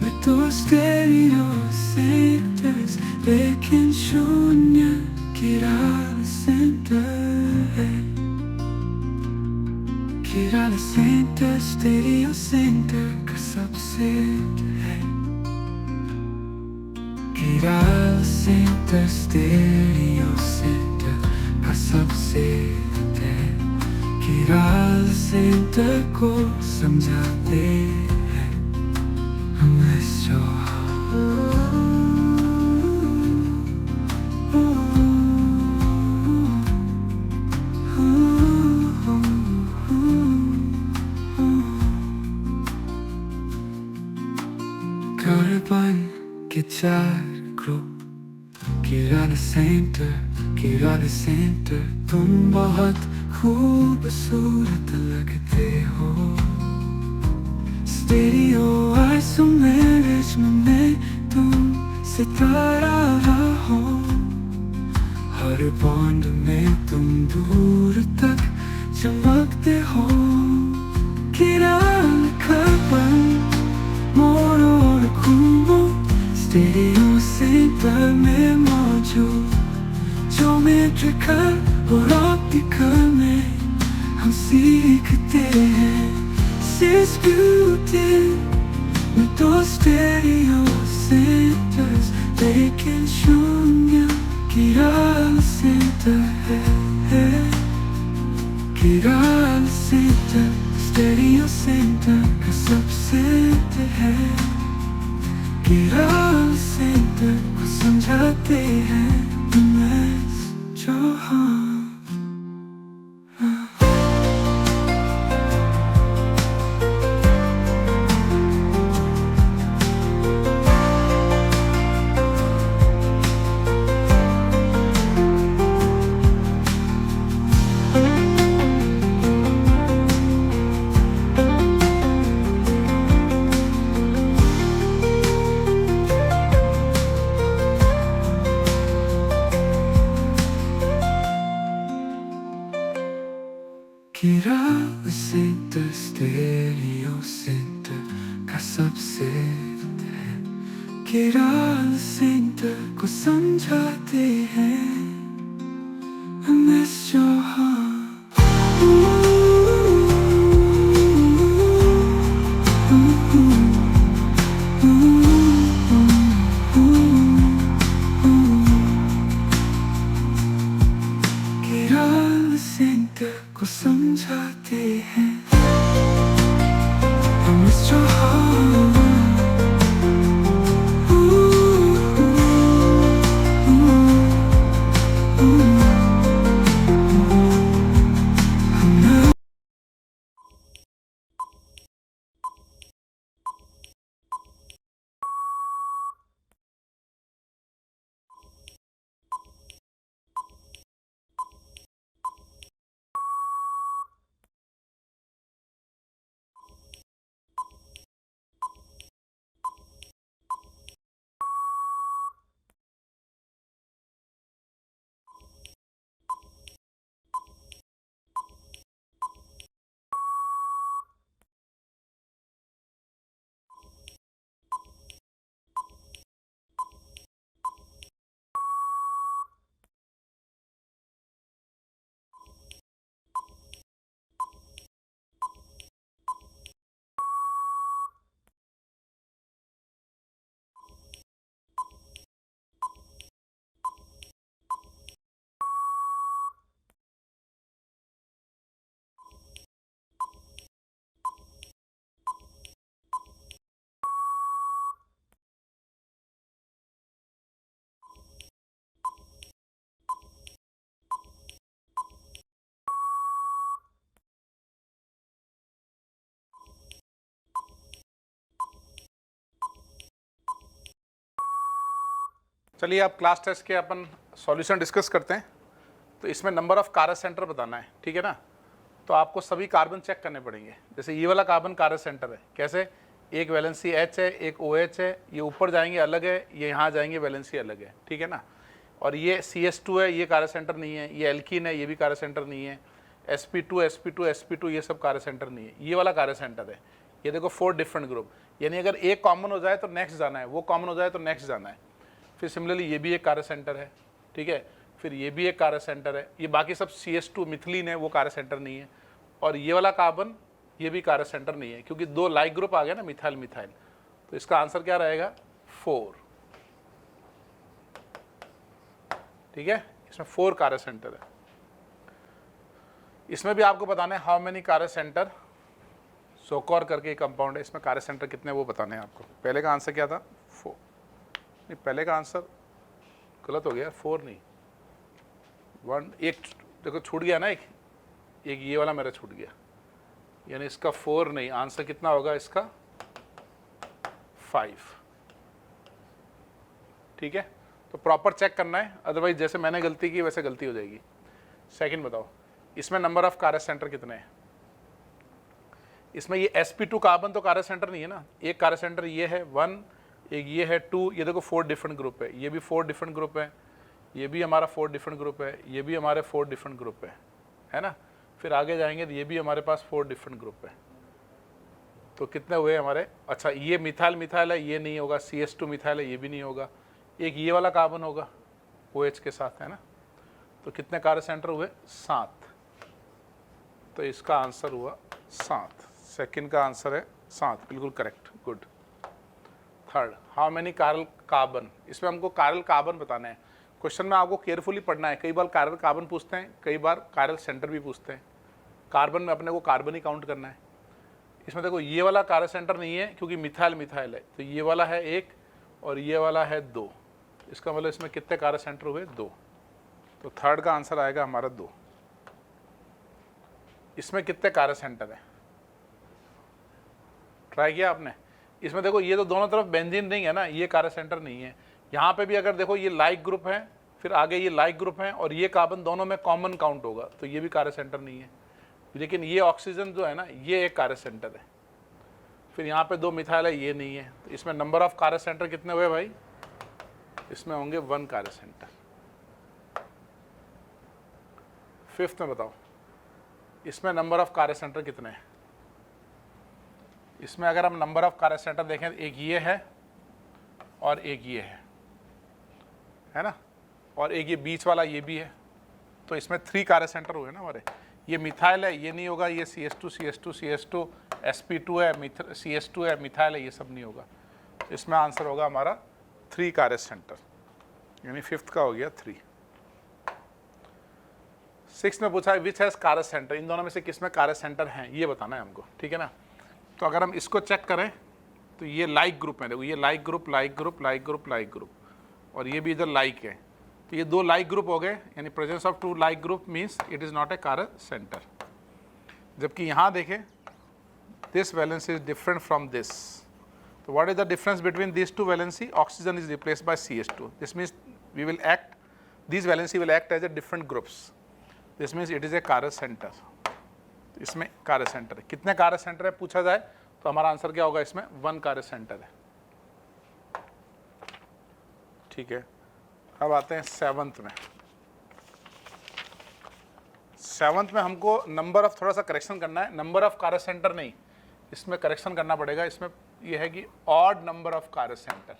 Speaker 3: में तो स्टीरियो सेंटर्स, लेकिन शून्य किराले सेंटर है। किराले सेंटर स्टीरियो सेंटर का सबसेट है। किराले सेंटर स्टीरियो सेंटर का सबसेट है। किराले सेंटर को समझाते हैं रमेश चौहान। कार्बन के 4 ग्रुप, किराले सेंटर, किराले सेंटर। तुम बहुत खूबसूरत लगते हो। स्टीरियो आइसोमेरिज्म में तुम सितारा हो। हर बॉन्ड में तुम दूर तक चमकते हो। किराले कार्बन मोड़ो और घूमो, स्टीरियो सेंटर में मौजूद। ज्योमेट्रिकल और ऑप्टिकल में हम सीखते हैं। सिस ब्यूटी में तो स्टीरियो सेंटर्स, लेकिन शून्य किराले सेंटर है। किराले सेंटर स्टीरियो सेंटर का सबसेट है। किराले सेंटर को समझाते हैं Ramesh Chauhan. Chiral centre stereo centre का सबसेट है। किराले सेंटर को समझाते हैं रमेश चौहान। किराले सेंटर को समझाते हैं रमेश चौहान।
Speaker 1: चलिए अब क्लास टेस्ट के अपन सॉल्यूशन डिस्कस करते हैं। तो इसमें नंबर ऑफ कारस सेंटर बताना है, ठीक है ना। तो आपको सभी कार्बन चेक करने पड़ेंगे। जैसे ये वाला कार्बन कारस सेंटर है, कैसे, एक वैलेंसी H है, एक OH है, ये ऊपर जाएंगे अलग है, ये यहाँ जाएंगे वैलेंसी अलग है, ठीक है ना। और ये CS2 है, ये कारस सेंटर नहीं है, ये एल्कीन है, ये भी कारस सेंटर नहीं है, sp2 sp2 sp2 ये सब कारस सेंटर नहीं है, ये वाला कारस सेंटर है। ये देखो 4 डिफरेंट ग्रुप, यानी अगर एक कॉमन हो जाए तो नेक्स्ट जाना है, वो कॉमन हो जाए तो नेक्स्ट जाना है। फिर सिमिलरली ये भी एक कारस सेंटर है, ठीक है। फिर ये भी एक कारस सेंटर है, ये बाकी सब CS2 मिथिलीन है, वो कारस सेंटर नहीं है। और ये वाला कार्बन, ये भी कारस सेंटर नहीं है, क्योंकि 2 लाइक ग्रुप आ गया ना, मिथाइल मिथाइल। तो इसका आंसर क्या रहेगा, 4, ठीक है। इसमें 4 कारस सेंटर है। इसमें भी आपको बताना है हाउ मेनी कारस सेंटर, सोकोर करके एक कंपाउंड है, इसमें कारस सेंटर कितने वो बताने हैं आपको। पहले का आंसर क्या था, 4, नहीं पहले का आंसर गलत हो गया, 4 नहीं 1, एक देखो छूट गया ना, एक ये वाला मेरा छूट गया, यानी इसका 4 नहीं, आंसर कितना होगा इसका 5, ठीक है। तो प्रॉपर चेक करना है, अदरवाइज जैसे मैंने गलती की वैसे गलती हो जाएगी। सेकंड बताओ, इसमें नंबर ऑफ कारस सेंटर कितने हैं। इसमें ये sp2 कार्बन तो कारस सेंटर नहीं है ना, एक कारस सेंटर ये है 1, एक ये है 2, ये देखो 4 डिफरेंट ग्रुप है, ये भी 4 डिफरेंट ग्रुप है, ये भी हमारा 4 डिफरेंट ग्रुप है, ये भी हमारे 4 डिफरेंट ग्रुप है ना। फिर आगे जाएंगे तो ये भी हमारे पास 4 डिफरेंट ग्रुप है। तो कितने हुए हमारे, अच्छा ये मिथाइल मिथाइल है, ये नहीं होगा, CS2 मिथाइल है, ये भी नहीं होगा। एक ये वाला कार्बन होगा OH के साथ, है ना। तो कितने कारस सेंटर हुए, 7। तो इसका आंसर हुआ 7, सेकंड का आंसर है 7, बिल्कुल correct, good. Third, how many कारल कार्बन, इसमें हमको कारल कार्बन बताना है। क्वेश्चन में आपको केयरफुली पढ़ना है, कई बार कारल कार्बन पूछते हैं, कई बार कारल सेंटर भी पूछते हैं। कार्बन में अपने को कार्बन ही काउंट करना है। इसमें देखो ये वाला कारल सेंटर नहीं है, क्योंकि मिथाइल मिथाइल है, तो ये वाला है 1 और ये वाला है 2, इसका मतलब इसमें कितने कारल सेंटर हुए, 2। तो थर्ड का आंसर आएगा हमारा 2। इसमें कितने कारल सेंटर है, ट्राई किया आपने। इसमें देखो ये तो दोनों तरफ बेंजीन रिंग है ना, ये कारस सेंटर नहीं है। यहाँ पे भी अगर देखो ये लाइक ग्रुप है, फिर आगे ये लाइक ग्रुप है, और ये कार्बन दोनों में कॉमन काउंट होगा, तो ये भी कारस सेंटर नहीं है। लेकिन ये ऑक्सीजन जो है ना, ये एक कारस सेंटर है। फिर यहाँ पे 2 मिथाइल है, ये नहीं है। तो इसमें नंबर ऑफ कारस सेंटर कितने हुए भाई, इसमें होंगे 1 कारस सेंटर। फिफ्थ में बताओ, इसमें नंबर ऑफ कारस सेंटर कितने हैं। इसमें अगर हम नंबर ऑफ कारस सेंटर देखें, एक ये है और एक ये है ना, और एक ये बीच वाला ये भी है। तो इसमें 3 कारस सेंटर हुए ना हमारे। ये मिथाइल है, ये नहीं होगा, ये CS2 CS2 CS2 sp2 है, CS2 है, मिथाइल है, ये सब नहीं होगा। इसमें आंसर होगा हमारा 3 कारस सेंटर, यानी फिफ्थ का हो गया 3। 6 में पूछा है विच हैज कारस सेंटर, इन दोनों में से किस में कारस सेंटर हैं, ये बताना है हमको, ठीक है ना। तो अगर हम इसको चेक करें तो ये लाइक ग्रुप है, देखो ये like group like group like group like group, और ये भी इधर लाइक है। तो ये 2 लाइक ग्रुप हो गए, यानी presence of 2 like group means it is not a कारस सेंटर। जबकि यहाँ देखें, this valency is different from this. तो what is the difference between this 2 valency, oxygen is replaced by CS2। This means we will act, this valency will act as a different groups. This means it is a कारस सेंटर। इसमें कारस सेंटर है, कितने कारस सेंटर है पूछा जाए तो हमारा आंसर क्या होगा, इसमें 1 कारस सेंटर है, ठीक है। अब आते हैं 7th में। 7th में हमको नंबर ऑफ थोड़ा सा करेक्शन करना है, नंबर ऑफ कारस सेंटर नहीं, इसमें करेक्शन करना पड़ेगा। इसमें यह है कि ऑड नंबर ऑफ कारस सेंटर,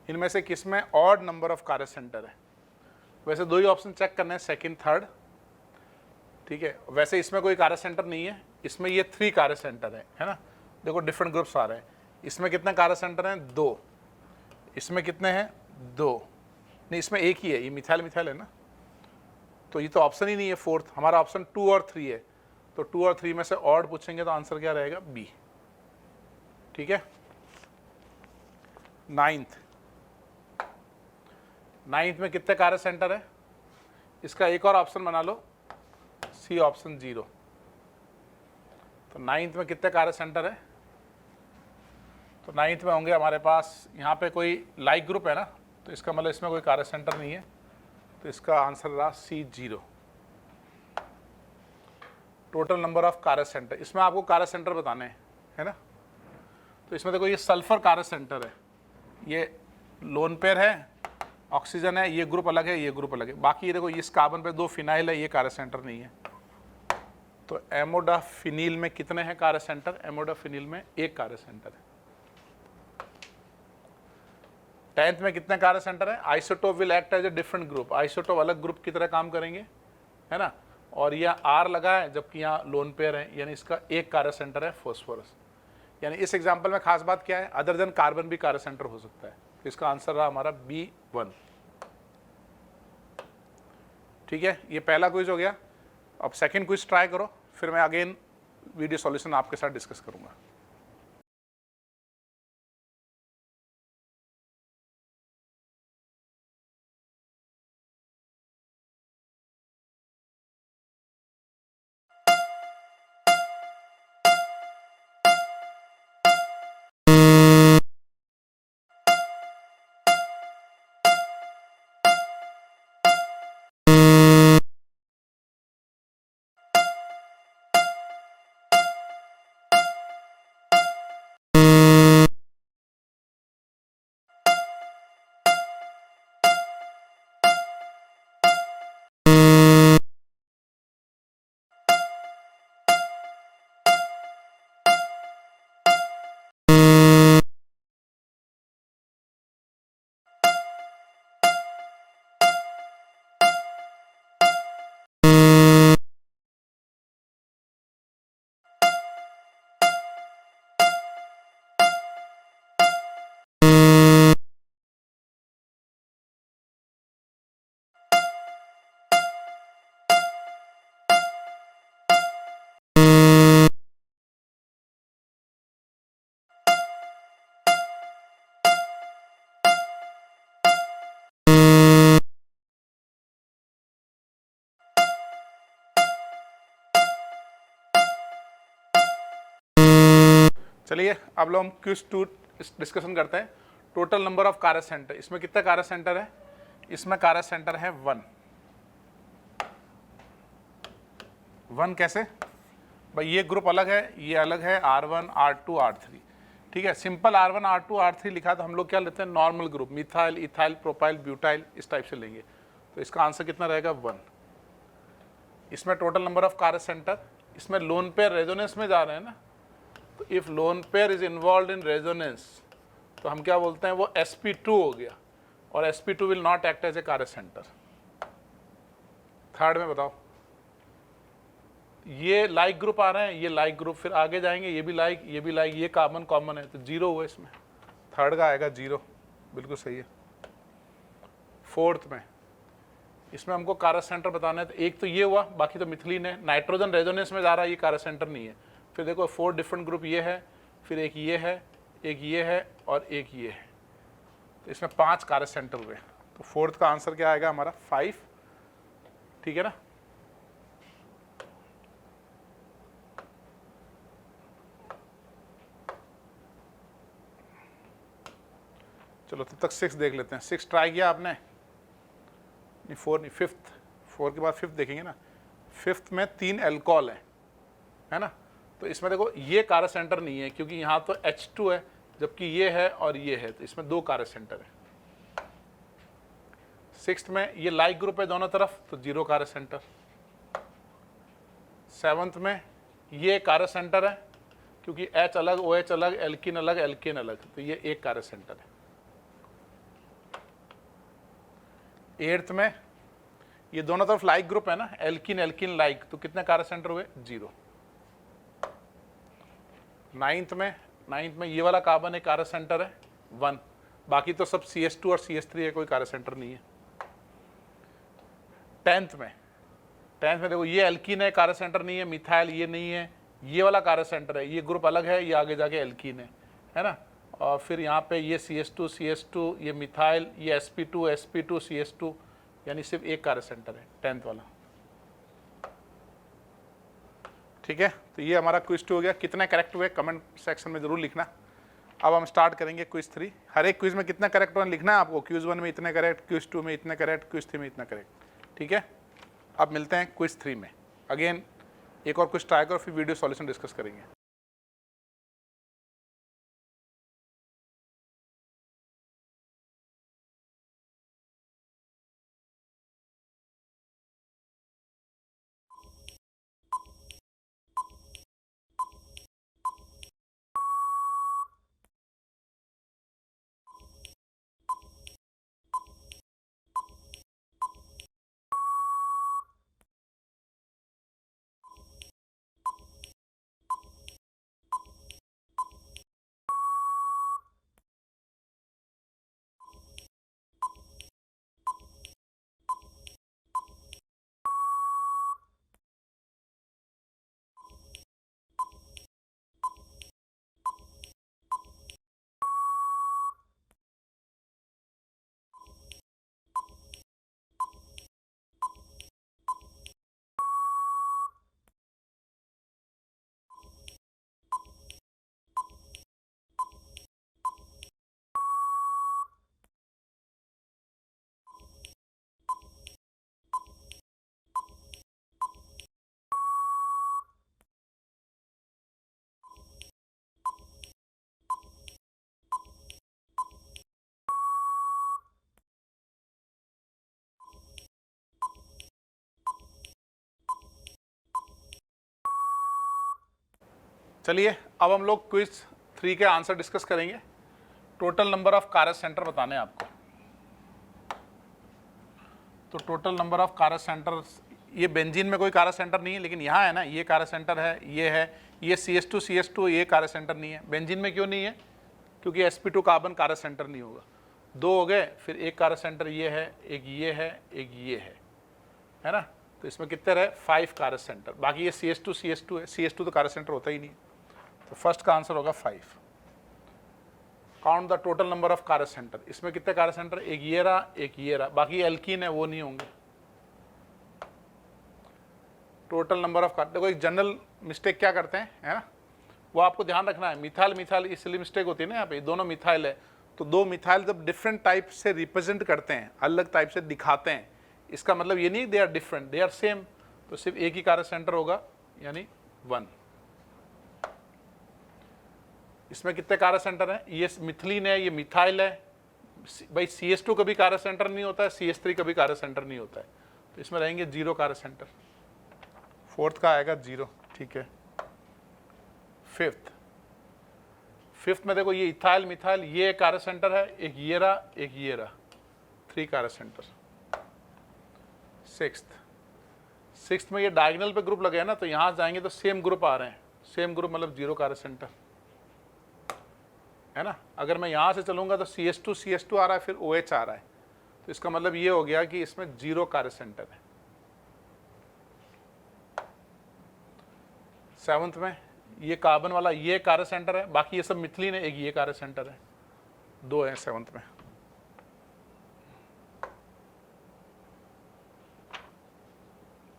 Speaker 1: इनमें से किस में ऑड नंबर ऑफ कारस सेंटर है। वैसे 2 ही ऑप्शन चेक करने हैं, सेकंड थर्ड, ठीक है। वैसे इसमें कोई कारस सेंटर नहीं है, इसमें ये 3 कारस सेंटर है ना। देखो डिफरेंट ग्रुप्स आ रहे हैं। इसमें कितने कारस सेंटर हैं, 2। इसमें कितने हैं, 2 नहीं, इसमें एक ही है, ये मिथाइल मिथाइल है ना। तो ये तो ऑप्शन ही नहीं है फोर्थ, हमारा ऑप्शन 2 और 3 है। तो 2 और 3 में से ऑड पूछेंगे तो आंसर क्या रहेगा, बी, ठीक है। 9th में कितने कारस सेंटर है, इसका एक और ऑप्शन बना लो, सी ऑप्शन 0। तो 9th में कितने कारस सेंटर है, तो 9th में होंगे हमारे पास, यहाँ पे कोई लाइक ग्रुप है ना, तो इसका मतलब इसमें कोई कार्य सेंटर नहीं है, तो इसका आंसर रहा C0। Total number of chiral centre, इसमें आपको कार्य सेंटर बताने हैं, है ना। तो इसमें देखो ये सल्फर कार्य सेंटर है, ये लोन पेयर है, ऑक्सीजन है, ये ग्रुप अलग है, ये ग्रुप अलग है। बाकी ये देखो इस कार्बन पे 2 फिनाइल है, ये कार्य सेंटर नहीं है। तो एमोडाफिनिल में कितने हैं कार्य सेंटर? एमोडाफिनिल में 1 कार्य सेंटर है। 10th में कितने कार्य सेंटर है? Isotope will act as a different group, आइसोटोप अलग ग्रुप की तरह काम करेंगे, है ना। और यह R लगा है जबकि यहाँ लोन पेयर है, यानी इसका 1 कार्य सेंटर है फॉस्फोरस। यानी इस एग्जाम्पल में खास बात क्या है? अदर देन कार्बन भी कार्य सेंटर हो सकता है। तो इसका आंसर रहा हमारा B1। ठीक है, ये पहला क्विज हो गया। अब सेकंड क्विज ट्राई करो, फिर मैं अगेन वीडियो सॉल्यूशन आपके साथ डिस्कस करूंगा। चलिए अब लोग हम क्विज 2 डिस्कशन करते हैं। Total number of chiral centre, इसमें कितने कार्य सेंटर है? इसमें कार्य सेंटर है 1। 1 कैसे भाई? ये ग्रुप अलग है, ये अलग है, R1 R2 R3। ठीक है, सिंपल R1 R2 R3 लिखा तो हम लोग क्या लेते हैं? Normal group, methyl, ethyl, propyl, butyl, इस टाइप से लेंगे। तो इसका आंसर कितना रहेगा? 1। इसमें total number of chiral centre, इसमें लोन पेयर रेजोनेंस में जा रहे हैं ना, तो if lone pair is involve in resonance तो हम क्या बोलते हैं? वो sp2 हो गया, और sp2 will not act as a chiral centre. Third में बताओ, ये लाइक ग्रुप आ रहे हैं, ये लाइक ग्रुप, फिर आगे जाएंगे ये भी लाइक, ये भी लाइक, ये कार्बन कॉमन है, तो 0 हुआ इसमें। थर्ड का आएगा 0, बिल्कुल सही है। फोर्थ में इसमें हमको कार्य सेंटर बताना है, तो एक तो ये हुआ, बाकी तो मिथिलीन है। नाइट्रोजन रेजोनेंस में जा रहा है, ये कार्य सेंटर नहीं है। फिर देखो 4 डिफरेंट ग्रुप ये है, फिर एक ये है, एक ये है और एक ये है, तो इसमें 5 कार्य सेंटर हुए। तो फोर्थ का आंसर क्या आएगा हमारा? 5। ठीक है ना। चलो तब तक 6 देख लेते हैं। 6 ट्राई किया आपने? नहीं 4 नहीं, 5th। 4 के बाद 5th देखेंगे ना। 5th में 3 एल्कोहल है ना। तो इसमें देखो ये कार्य सेंटर नहीं है, क्योंकि यहाँ तो H2 है जबकि ये है और ये है, तो इसमें 2 कार्य सेंटर है। 6th में ये लाइक ग्रुप है दोनों तरफ, तो 0 कार्य सेंटर। 7th में ये कार्य सेंटर है, क्योंकि H अलग, OH अलग, एल्किन अलग, एल्केन अलग, तो ये 1 कार्य सेंटर है। 8th में ये दोनों तरफ लाइक ग्रुप है ना, एल्किन एल्किन लाइक, तो कितने कार्य सेंटर हुए? 0। 9th में ये वाला कार्बन एक कार्य सेंटर है 1, बाकी तो सब CH2 और CH3 है, कोई कार्य सेंटर नहीं है। 10th में देखो ये एल्कीन है, कार्य सेंटर नहीं है। मिथाइल ये नहीं है, ये वाला कार्य सेंटर है, ये ग्रुप अलग है, ये आगे जाके एल्कीन है ना। और फिर यहाँ पे ये CH2 ये मिथाइल, ये sp2 CH2, यानी सिर्फ 1 कार्य सेंटर है 10th वाला। ठीक है, तो ये हमारा क्विज 2 हो गया। कितने करेक्ट हुए कमेंट सेक्शन में जरूर लिखना। अब हम स्टार्ट करेंगे क्विज 3। हर एक क्विज में कितना करेक्ट होना लिखना है आपको। क्विज 1 में इतने करेक्ट, क्विज 2 में इतने करेक्ट, क्विज 3 में इतना करेक्ट। ठीक है, अब मिलते हैं क्विज 3 में। अगेन एक और क्विज ट्राई करो, फिर वीडियो सॉल्यूशन डिस्कस करेंगे। चलिए अब हम लोग क्विज 3 के आंसर डिस्कस करेंगे। टोटल नंबर ऑफ कारस सेंटर बताने हैं आपको। तो टोटल नंबर ऑफ कारस सेंटर, ये बेंजीन में कोई कारस सेंटर नहीं है, लेकिन यहाँ है ना, ये कारस सेंटर है, ये CS2 ये कारस सेंटर नहीं है। बेंजीन में क्यों नहीं है? क्योंकि sp2 कार्बन कारस सेंटर नहीं होगा। 2 हो गए, फिर एक कारस सेंटर ये है, एक ये है, एक ये है ना। तो इसमें कितने रहे? 5 कारस सेंटर। बाकी ये CS2 है, CS2 तो कारस सेंटर होता ही नहीं। तो फर्स्ट का आंसर होगा 5। Count the total number of कारस सेंटर। इसमें कितने कारस सेंटर? एक ये रहा, एक ये रहा। बाकी एल्कीन है, वो नहीं होंगे। टोटल नंबर ऑफ कारस, देखो एक जनरल मिस्टेक क्या करते हैं, है ना, वो आपको ध्यान रखना है। मिथाइल इसलिए मिस्टेक होती है ना, यहाँ पे दोनों मिथाइल है, तो 2 मिथाइल जब डिफरेंट टाइप से रिप्रेजेंट करते हैं, अलग टाइप से दिखाते हैं, इसका मतलब ये नहीं they are different, they are same. तो सिर्फ एक ही कारस सेंटर होगा, यानी 1। इसमें कितने कारस सेंटर हैं? ये मिथिलीन है, ये मिथाइल है। भाई CS2 कभी कारस सेंटर नहीं होता है, CS3 कभी कारस सेंटर नहीं होता है, तो इसमें रहेंगे 0 कारस सेंटर। फोर्थ का आएगा 0। ठीक है, फिफ्थ में देखो ये इथाइल मिथाइल, ये कारस सेंटर है, एक ये रहा, एक ये रहा, 3 कारस सेंटर। सिक्स्थ में ये डायगोनल पे ग्रुप लगे हैं ना, तो यहां जाएंगे तो सेम ग्रुप आ रहे हैं। सेम ग्रुप मतलब 0 कारस सेंटर, है ना। अगर मैं यहां से चलूंगा तो CS2 आ रहा है, फिर OH आ रहा है, तो इसका मतलब ये हो गया कि इसमें 0 कारस सेंटर है। 7th में ये कार्बन वाला ये कारस सेंटर है, बाकी ये सब मिथिलीन है, एक ये कारस सेंटर है, 2 है 7th में।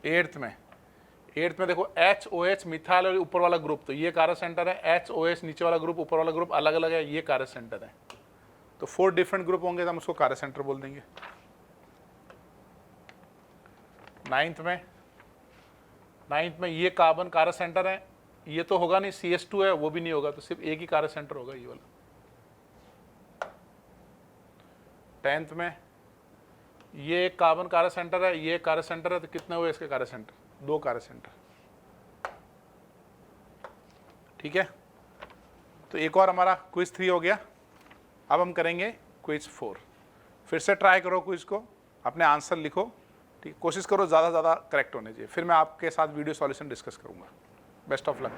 Speaker 1: 8th में देखो HOH मिथाइल और ऊपर वाला ग्रुप, तो ये कारस सेंटर है। HOH नीचे वाला ग्रुप, ऊपर वाला ग्रुप अलग अलग है, ये कारस सेंटर है। तो 4 डिफरेंट ग्रुप होंगे तो हम उसको कारस सेंटर बोल देंगे। 9th में ये कार्बन कारस सेंटर है, ये तो होगा नहीं, CS2 है, वो भी नहीं होगा, तो सिर्फ एक ही कारस सेंटर होगा, ये वाला। 10th में ये एक कार्बन कारस सेंटर है, ये कारस सेंटर है, तो कितने हुए इसके कारस सेंटर? 2 cars centre. ठीक है, तो एक और हमारा क्विज 3 हो गया। अब हम करेंगे क्विज 4। फिर से ट्राई करो क्विज को, अपने आंसर लिखो, ठीक, कोशिश करो ज़्यादा से ज़्यादा करेक्ट होने चाहिए। फिर मैं आपके साथ वीडियो सॉल्यूशन डिस्कस करूँगा। Best of luck.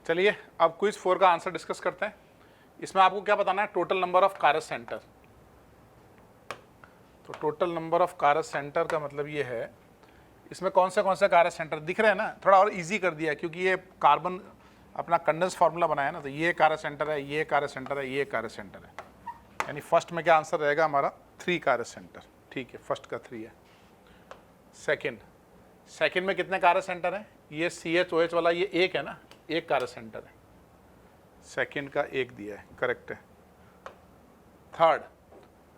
Speaker 1: चलिए अब क्विज 4 का आंसर डिस्कस करते हैं। इसमें आपको क्या बताना है, टोटल नंबर ऑफ कारस सेंटर। तो टोटल नंबर ऑफ कारस सेंटर का मतलब ये है, इसमें कौन से कारस सेंटर दिख रहे हैं ना, थोड़ा और इजी कर दिया है क्योंकि ये कार्बन अपना कंडेंस फार्मूला बनाया ना, तो ये कारस सेंटर है, ये कारस सेंटर है, ये कारस सेंटर है, यानी फर्स्ट में क्या आंसर रहेगा हमारा 3 कारस सेंटर। ठीक है, फर्स्ट का 3 है। सेकंड में कितने कारस सेंटर हैं, ये CHOH वाला ये एक है ना, एक कारस सेंटर है, सेकंड का एक दिया है, करेक्ट है।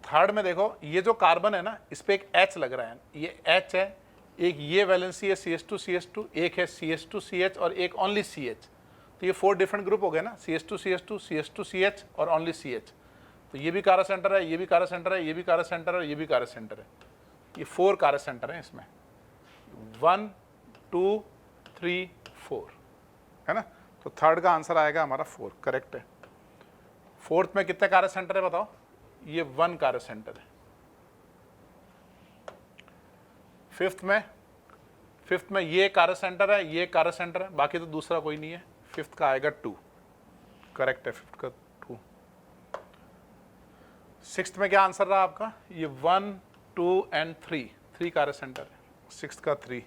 Speaker 1: थर्ड में देखो ये जो कार्बन है ना, इस पे एक H लग रहा है, ये H है, एक ये वैलेंसी है CH2 एक है CH2CH और एक ओनली CH, तो ये 4 डिफरेंट ग्रुप हो गए ना, CH2CH और ओनली CH। तो ये भी कारस सेंटर है, ये भी कारस सेंटर है, ये भी कारस सेंटर है, ये भी कारस सेंटर है, ये 4 कारस सेंटर है इसमें, 1 2 3 4 है ना। तो थर्ड का आंसर आएगा हमारा 4, करेक्ट है। फोर्थ में कितने कारस सेंटर है बताओ, ये 1 कारस सेंटर है। फिफ्थ में ये कारस सेंटर है, ये कारस सेंटर है, बाकी तो दूसरा कोई नहीं है। फिफ्थ का आएगा 2, करेक्ट है, फिफ्थ का 2। सिक्स्थ में क्या आंसर रहा आपका, ये 1 2 एंड 3 कारस सेंटर है, सिक्स्थ का 3।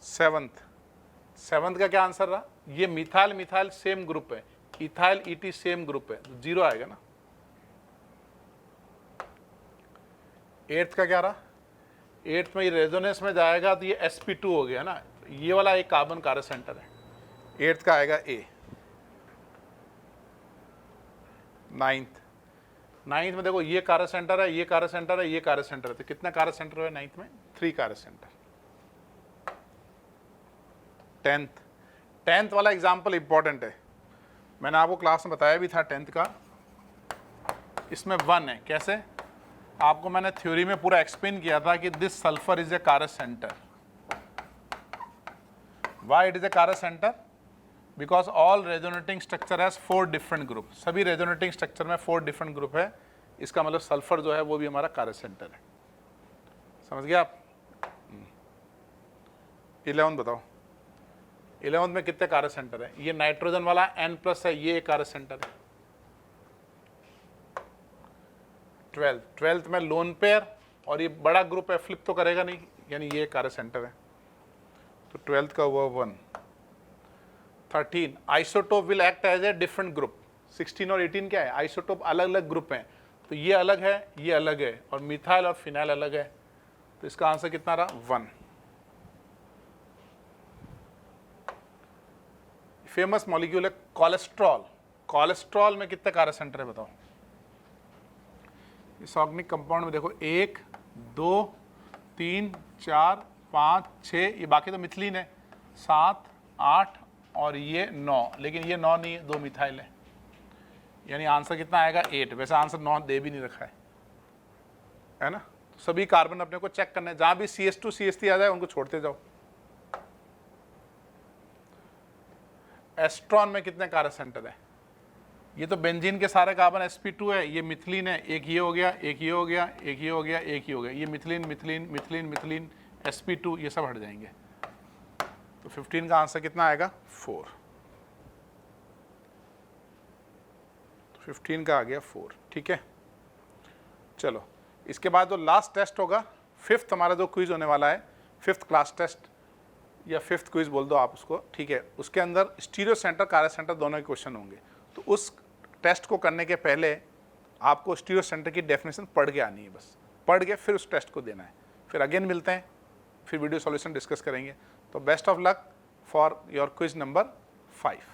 Speaker 1: सेवंथ का क्या आंसर रहा, ये मिथाइल सेम ग्रुप है, इथाइल ET सेम ग्रुप है, तो 0 आएगा ना। एट्थ का क्या रहा, एट्थ में ये रेजोनेंस में जाएगा तो ये sp2 हो गया ना, ये वाला एक कार्बन कारस सेंटर है, एट्थ का आएगा A। नाइन्थ में देखो ये कारस सेंटर है, ये कारस सेंटर है, ये कारस सेंटर है, तो कितने कारस सेंटर है नाइन्थ में, 3 कारस सेंटर। टेंथ वाला एग्जाम्पल इंपॉर्टेंट है, मैंने आपको क्लास में बताया भी था टेंथ का। इसमें 1 है, कैसे, आपको मैंने थ्योरी में पूरा एक्सप्लेन किया था कि दिस सल्फर इज ए कारस centre. Why it is a कारस centre, because all resonating structure has 4 different group, सभी रेजोनेटिंग स्ट्रक्चर में 4 डिफरेंट ग्रुप है, इसका मतलब सल्फर जो है वो भी हमारा कारस सेंटर है। समझ गए आप। 11 बताओ, 11 में कितने कारस सेंटर है, ये नाइट्रोजन वाला N+ है, ये एक कारस सेंटर है। 12th में लोन पेयर और ये बड़ा ग्रुप है, फ्लिप तो करेगा नहीं, यानी ये कारस सेंटर है, तो 12th का हुआ 1। 13 isotope will act as a different group, 16 और 18 क्या है, आइसोटोप अलग अलग ग्रुप हैं, तो ये अलग है, ये अलग है, और मिथाइल और फिनाइल अलग है, तो इसका आंसर कितना रहा, 1। फेमस मॉलिक्यूल है कोलेस्ट्रॉल में कितने कारस सेंटर है बताओ। इस ऑर्गेनिक कंपाउंड में देखो 1 2 3 4 5 6, ये बाकी तो मिथिलीन है, 7 8 और ये 9, लेकिन ये 9 नहीं है, 2 मिथाइल है, यानी आंसर कितना आएगा 8। वैसे आंसर 9 दे भी नहीं रखा है ना। तो सभी कार्बन अपने को चेक करना है, जहां भी CH2 CH3 आ जाए उनको छोड़ते जाओ। एस्ट्रॉन में कितने कारस सेंटर है, ये तो बेंजीन के सारे कार्बन sp2 है, ये मिथिलीन है, एक ये हो गया, एक ये हो गया, एक ये हो गया, एक ये हो गया, ये मिथिलीन sp2, ये सब हट जाएंगे, तो 15 का आंसर कितना आएगा 4। तो 15 का आ गया 4, ठीक है। चलो इसके बाद जो लास्ट टेस्ट होगा, 5th हमारा जो क्विज होने वाला है, 5th क्लास टेस्ट या 5th क्विज बोल दो आप उसको, ठीक है। उसके अंदर स्टीरियो सेंटर कारस सेंटर दोनों के क्वेश्चन होंगे, तो उस टेस्ट को करने के पहले आपको स्टीरियो सेंटर की डेफिनेशन पढ़ के आनी है, बस पढ़ के फिर उस टेस्ट को देना है। फिर अगेन मिलते हैं, फिर वीडियो सॉल्यूशन डिस्कस करेंगे। तो best of luck for your quiz number 5।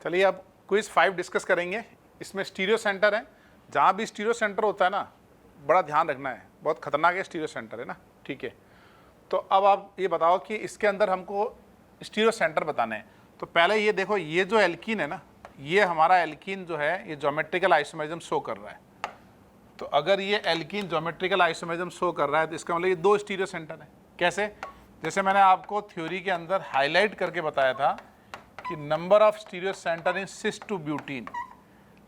Speaker 1: चलिए अब क्विज 5 डिस्कस करेंगे। इसमें स्टीरियो सेंटर है, जहाँ भी स्टीरियो सेंटर होता है ना, बड़ा ध्यान रखना है, बहुत खतरनाक है स्टीरियो सेंटर है ना, ठीक है। तो अब आप ये बताओ कि इसके अंदर हमको स्टीरियो सेंटर बताने हैं। तो पहले ये देखो, ये जो एल्कीन है ना, ये हमारा एल्कीन जो है ये ज्योमेट्रिकल आइसोमेरिज्म शो कर रहा है। तो अगर ये एल्कीन ज्योमेट्रिकल आइसोमेरिज्म शो कर रहा है तो इसका मतलब ये 2 स्टीरियो सेंटर है। कैसे? जैसे मैंने आपको थ्योरी के अंदर हाईलाइट करके बताया था कि number of stereo centre in cis two butene,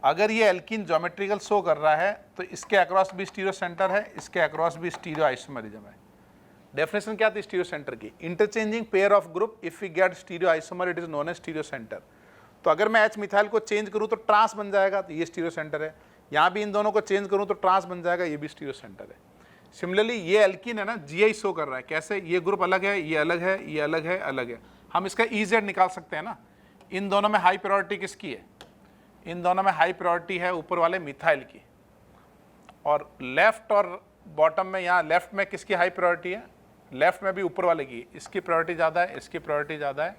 Speaker 1: अगर ये एल्कीन ज्योमेट्रिकल शो कर रहा है तो इसके अक्रॉस भी स्टीरियो सेंटर है, इसके अक्रॉस भी स्टीरियो आइसोमेरिज्म है। डेफिनेशन क्या थी स्टीरियो सेंटर की? Interchanging pair of group if we get stereo isomer it is known as stereo centre. तो अगर मैं एच मिथाइल को चेंज करूं तो ट्रांस बन जाएगा, तो ये स्टीरियो सेंटर है। यहाँ भी इन दोनों को चेंज करूं तो ट्रांस बन जाएगा, ये भी स्टीरियो सेंटर है। सिमिलरली ये एल्कीन है ना, जीआई शो कर रहा है। कैसे? ये ग्रुप अलग है, ये अलग है, ये अलग है, अलग है। हम इसका ईजेड निकाल सकते हैं ना। इन दोनों में हाई प्रायोरिटी किसकी है? इन दोनों में हाई प्रायोरिटी है ऊपर वाले मिथाइल की। और लेफ्ट और बॉटम में, यहाँ लेफ्ट में किसकी हाई प्रायोरिटी है? लेफ्ट में भी ऊपर वाले की। इसकी प्रायोरिटी ज़्यादा है, इसकी प्रायोरिटी ज़्यादा है,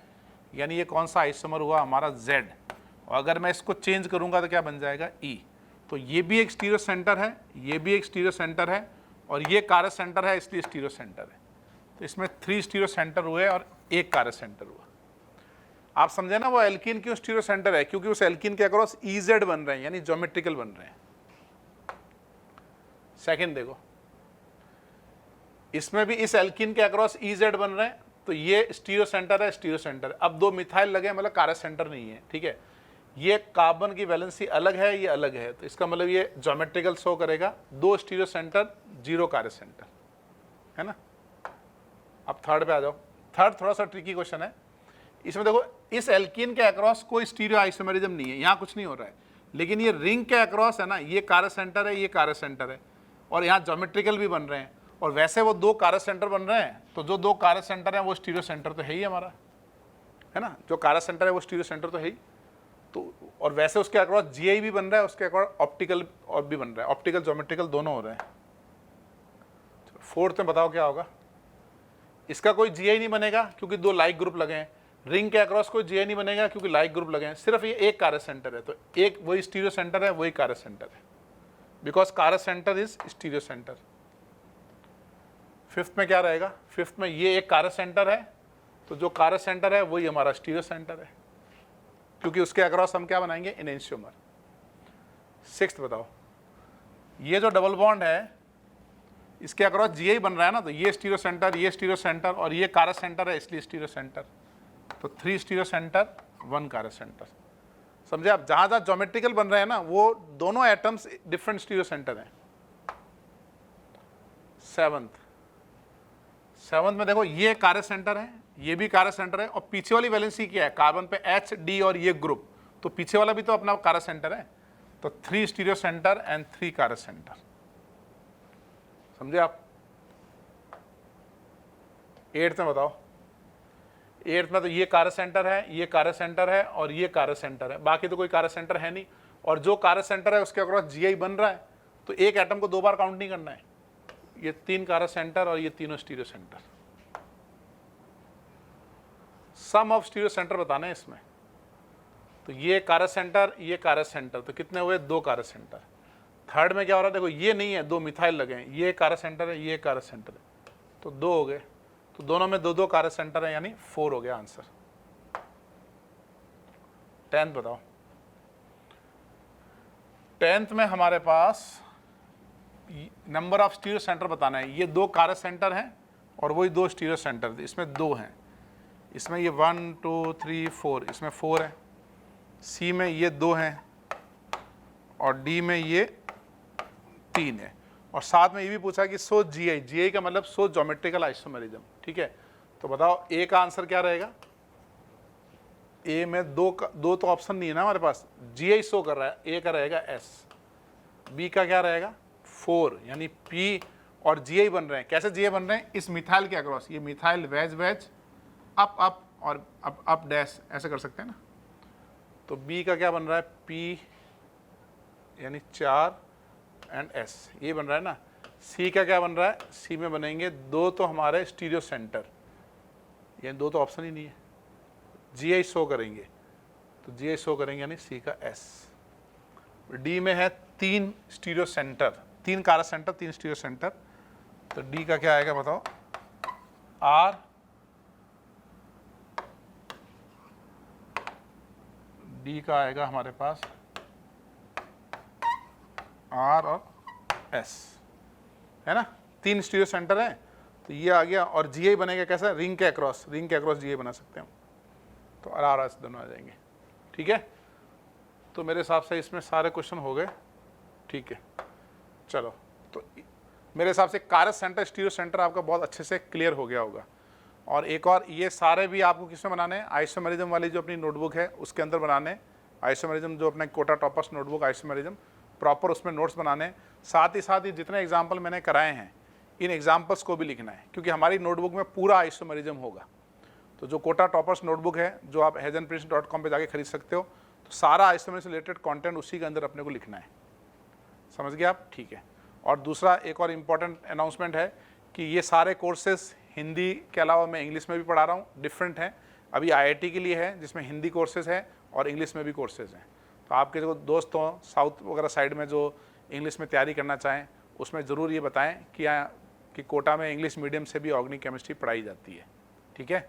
Speaker 1: यानी ये कौन सा आइसोमर हुआ? हमारा Z। और अगर मैं इसको चेंज करूँगा तो क्या बन जाएगा? E। तो ये भी एक स्टीरियो सेंटर है, ये भी एक स्टीरियो सेंटर है, और ये कार्य सेंटर है, इसलिए स्टीरियो सेंटर है। तो इसमें 3 स्टीरियो सेंटर हुए और 1 कार्य सेंटर हुआ। आप समझे ना वो एल्कीन क्यों स्टीरियो सेंटर है? क्योंकि उस एल्कीन के अक्रॉस EZ बन रहे हैं, यानी ज्योमेट्रिकल बन रहे हैं। सेकंड देखो, इसमें भी इस एल्कीन के अक्रॉस EZ बन रहे हैं, तो ये स्टीरियो सेंटर है, स्टीरियो सेंटर है। अब 2 मिथाइल लगे, मतलब कार्य सेंटर नहीं है, ठीक है। ये कार्बन की वैलेंसी अलग है, ये अलग है, तो इसका मतलब ये ज्योमेट्रिकल शो करेगा। 2 स्टीरियो सेंटर, 0 कार्य सेंटर, है ना। अब थर्ड पे आ जाओ। थर्ड थोड़ा सा ट्रिकी क्वेश्चन है। इसमें देखो, इस एल्कीन के अक्रॉस कोई स्टीरियो आइसोमेरिज्म नहीं है, यहाँ कुछ नहीं हो रहा है, लेकिन ये रिंग के अक्रॉस है ना, ये कार्य सेंटर है, ये कार्य सेंटर है, और यहाँ ज्योमेट्रिकल भी बन रहे हैं। और वैसे वो 2 कार्य सेंटर बन रहे हैं, तो जो 2 कार्य सेंटर हैं वो स्टीरियो सेंटर तो है ही हमारा, है ना। जो कार्य सेंटर है वो स्टीरियो सेंटर तो है ही। तो और वैसे उसके अक्रॉस जीआई भी बन रहा है, उसके अक्रॉस ऑप्टिकल और भी बन रहा है, ऑप्टिकल ज्योमेट्रिकल दोनों हो रहे हैं। फोर्थ में बताओ क्या होगा? इसका कोई जीआई नहीं बनेगा क्योंकि 2 लाइक ग्रुप लगे हैं। रिंग के अक्रॉस कोई जीआई नहीं बनेगा क्योंकि लाइक ग्रुप लगे हैं। सिर्फ ये एक कार्य सेंटर है, तो एक वही स्टीरियो सेंटर है, वही कार्य सेंटर है, बिकॉज कार्य centre is stereo centre. Fifth में क्या रहेगा? फिफ्थ में ये एक कार्य सेंटर है, तो जो कार्य सेंटर है वही हमारा स्टीरियो सेंटर है, क्योंकि उसके अक्रॉस हम क्या बनाएंगे? एनेंशियोमर। सिक्स्थ बताओ, ये जो डबल बॉन्ड है इसके अक्रॉस जीआई बन रहा है ना, तो ये स्टीरियो सेंटर, ये स्टीरियो सेंटर, और ये कार्य सेंटर है, इसलिए स्टीरियो सेंटर। तो 3 स्टीरियो सेंटर, 1 कार्य सेंटर। समझे आप? जहां जहां ज्योमेट्रिकल बन रहे हैं ना, वो दोनों एटम्स डिफरेंट स्टीरियो सेंटर हैं। सेवंथ में देखो, ये कार्य सेंटर है, ये भी कार्य सेंटर है, और पीछे वाली वैलेंसी क्या है? कार्बन पे H, D और ये ग्रुप, तो पीछे वाला भी तो अपना कार्य सेंटर है। तो 3 स्टीरियो सेंटर एंड 3 कार्य सेंटर। समझे आप? 8th में बताओ। 8th में तो ये कार्य सेंटर है, ये कार्य सेंटर है, और ये कार्य सेंटर है, बाकी तो कोई कार्य सेंटर है नहीं। और जो कार्य सेंटर है उसके अक्रॉस जीआई बन रहा है, तो एक एटम को 2 बार काउंट नहीं करना है। ये 3 कार्य सेंटर और ये तीनों stereo centre. Sum of stereo centre बताना है इसमें। तो ये कार्य सेंटर, ये कार्य सेंटर, तो कितने हुए? 2 कार्य सेंटर। थर्ड में क्या हो रहा है? देखो, ये नहीं है, 2 मिथाइल लगे हैं, ये कार्य सेंटर है, ये कार्य सेंटर है, तो 2 हो गए। तो दोनों में 2-2 कार्य सेंटर है, यानी 4 हो गया आंसर। 10th बताओ। 10th में हमारे पास नंबर ऑफ स्टीरियो सेंटर बताना है। ये 2 कार्य सेंटर हैं और वही 2 स्टीरियो सेंटर, इसमें 2 हैं। इसमें ये 1, 2, 3, 4, इसमें 4 है। सी में ये 2 हैं, और डी में ये 3 है। और साथ में ये भी पूछा कि सो जीआई, जीआई का मतलब सो ज्योमेट्रिकल आइसोमेरिज्म, ठीक है। तो बताओ ए का आंसर क्या रहेगा? ए में 2 तो ऑप्शन नहीं है ना हमारे पास, जीआई शो कर रहा है, ए का रहेगा एस। बी का क्या रहेगा? 4, यानी पी और जीआई बन रहे हैं। कैसे जीआई बन रहे हैं? इस मिथाइल के अक्रॉस, ये methyl wedge wedge up up और अप डैश, ऐसे कर सकते हैं ना। तो बी का क्या बन रहा है? पी यानी 4 एंड एस, ये बन रहा है ना। सी का क्या बन रहा है? सी में बनेंगे 2 तो हमारे स्टीरियो सेंटर, ये 2 तो ऑप्शन ही नहीं है, जीआई शो करेंगे। तो जी शो करेंगे यानी सी का एस। डी में है 3 स्टीरियो सेंटर, 3 कारक सेंटर, 3 स्टीरियो सेंटर, तो डी का क्या आएगा बताओ, आर, डी का आएगा हमारे पास आर और एस, है ना, 3 स्टीरियो सेंटर है, तो ये आ गया। और जीआई बनेगा कैसा, रिंग के अक्रॉस, रिंग के अक्रॉस जीआई बना सकते हैं हम, तो आर एस दोनों आ जाएंगे। ठीक है, तो मेरे हिसाब से इसमें सारे क्वेश्चन हो गए। ठीक है, चलो, तो मेरे हिसाब से कारक सेंटर, स्टीरियो सेंटर आपका बहुत अच्छे से क्लियर हो गया होगा। और एक और, ये सारे भी आपको किसमें बनाने हैं, आइसोमेरिज्म वाली जो अपनी नोटबुक है उसके अंदर बनाने हैं। आइसोमेरिज्म जो अपना Kota toppers notebook isomerism, proper उसमें नोट्स बनाने हैं। साथ ही जितने एग्जाम्पल मैंने कराए हैं इन एग्जाम्पल्स को भी लिखना है, क्योंकि हमारी नोटबुक में पूरा आइसोमेरिज्म होगा। तो जो कोटा टॉपर्स नोटबुक है जो आप hezenprints.com पे जाके खरीद सकते हो, तो सारा आइसोमेरिज्म से रिलेटेड कंटेंट उसी के अंदर अपने को लिखना है। समझ गए आप? ठीक है। और दूसरा एक और इम्पॉर्टेंट अनाउंसमेंट है कि ये सारे कोर्सेज हिंदी के अलावा मैं इंग्लिश में भी पढ़ा रहा हूँ, डिफरेंट हैं। अभी IIT के लिए है जिसमें हिंदी कोर्सेज हैं और इंग्लिश में भी कोर्सेज हैं। तो आपके जो दोस्त हों साउथ वगैरह साइड में जो इंग्लिश में तैयारी करना चाहें, उसमें ज़रूर ये बताएं कि कोटा में इंग्लिश मीडियम से भी ऑर्गेनिक केमिस्ट्री पढ़ाई जाती है। ठीक है,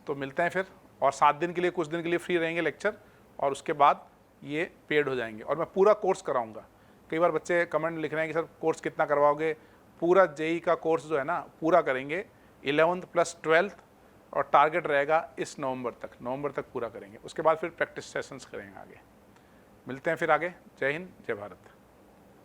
Speaker 1: तो मिलते हैं फिर, और 7 दिन के लिए, कुछ दिन के लिए फ्री रहेंगे लेक्चर, और उसके बाद ये पेड हो जाएंगे और मैं पूरा कोर्स कराऊंगा। कई बार बच्चे कमेंट लिख रहे हैं कि सर कोर्स कितना करवाओगे, पूरा जेई का कोर्स जो है ना पूरा करेंगे, 11th प्लस 12th, और टारगेट रहेगा इस नवंबर तक पूरा करेंगे। उसके बाद फिर प्रैक्टिस सेशंस करेंगे आगे। मिलते हैं फिर आगे। जय हिंद, जय भारत।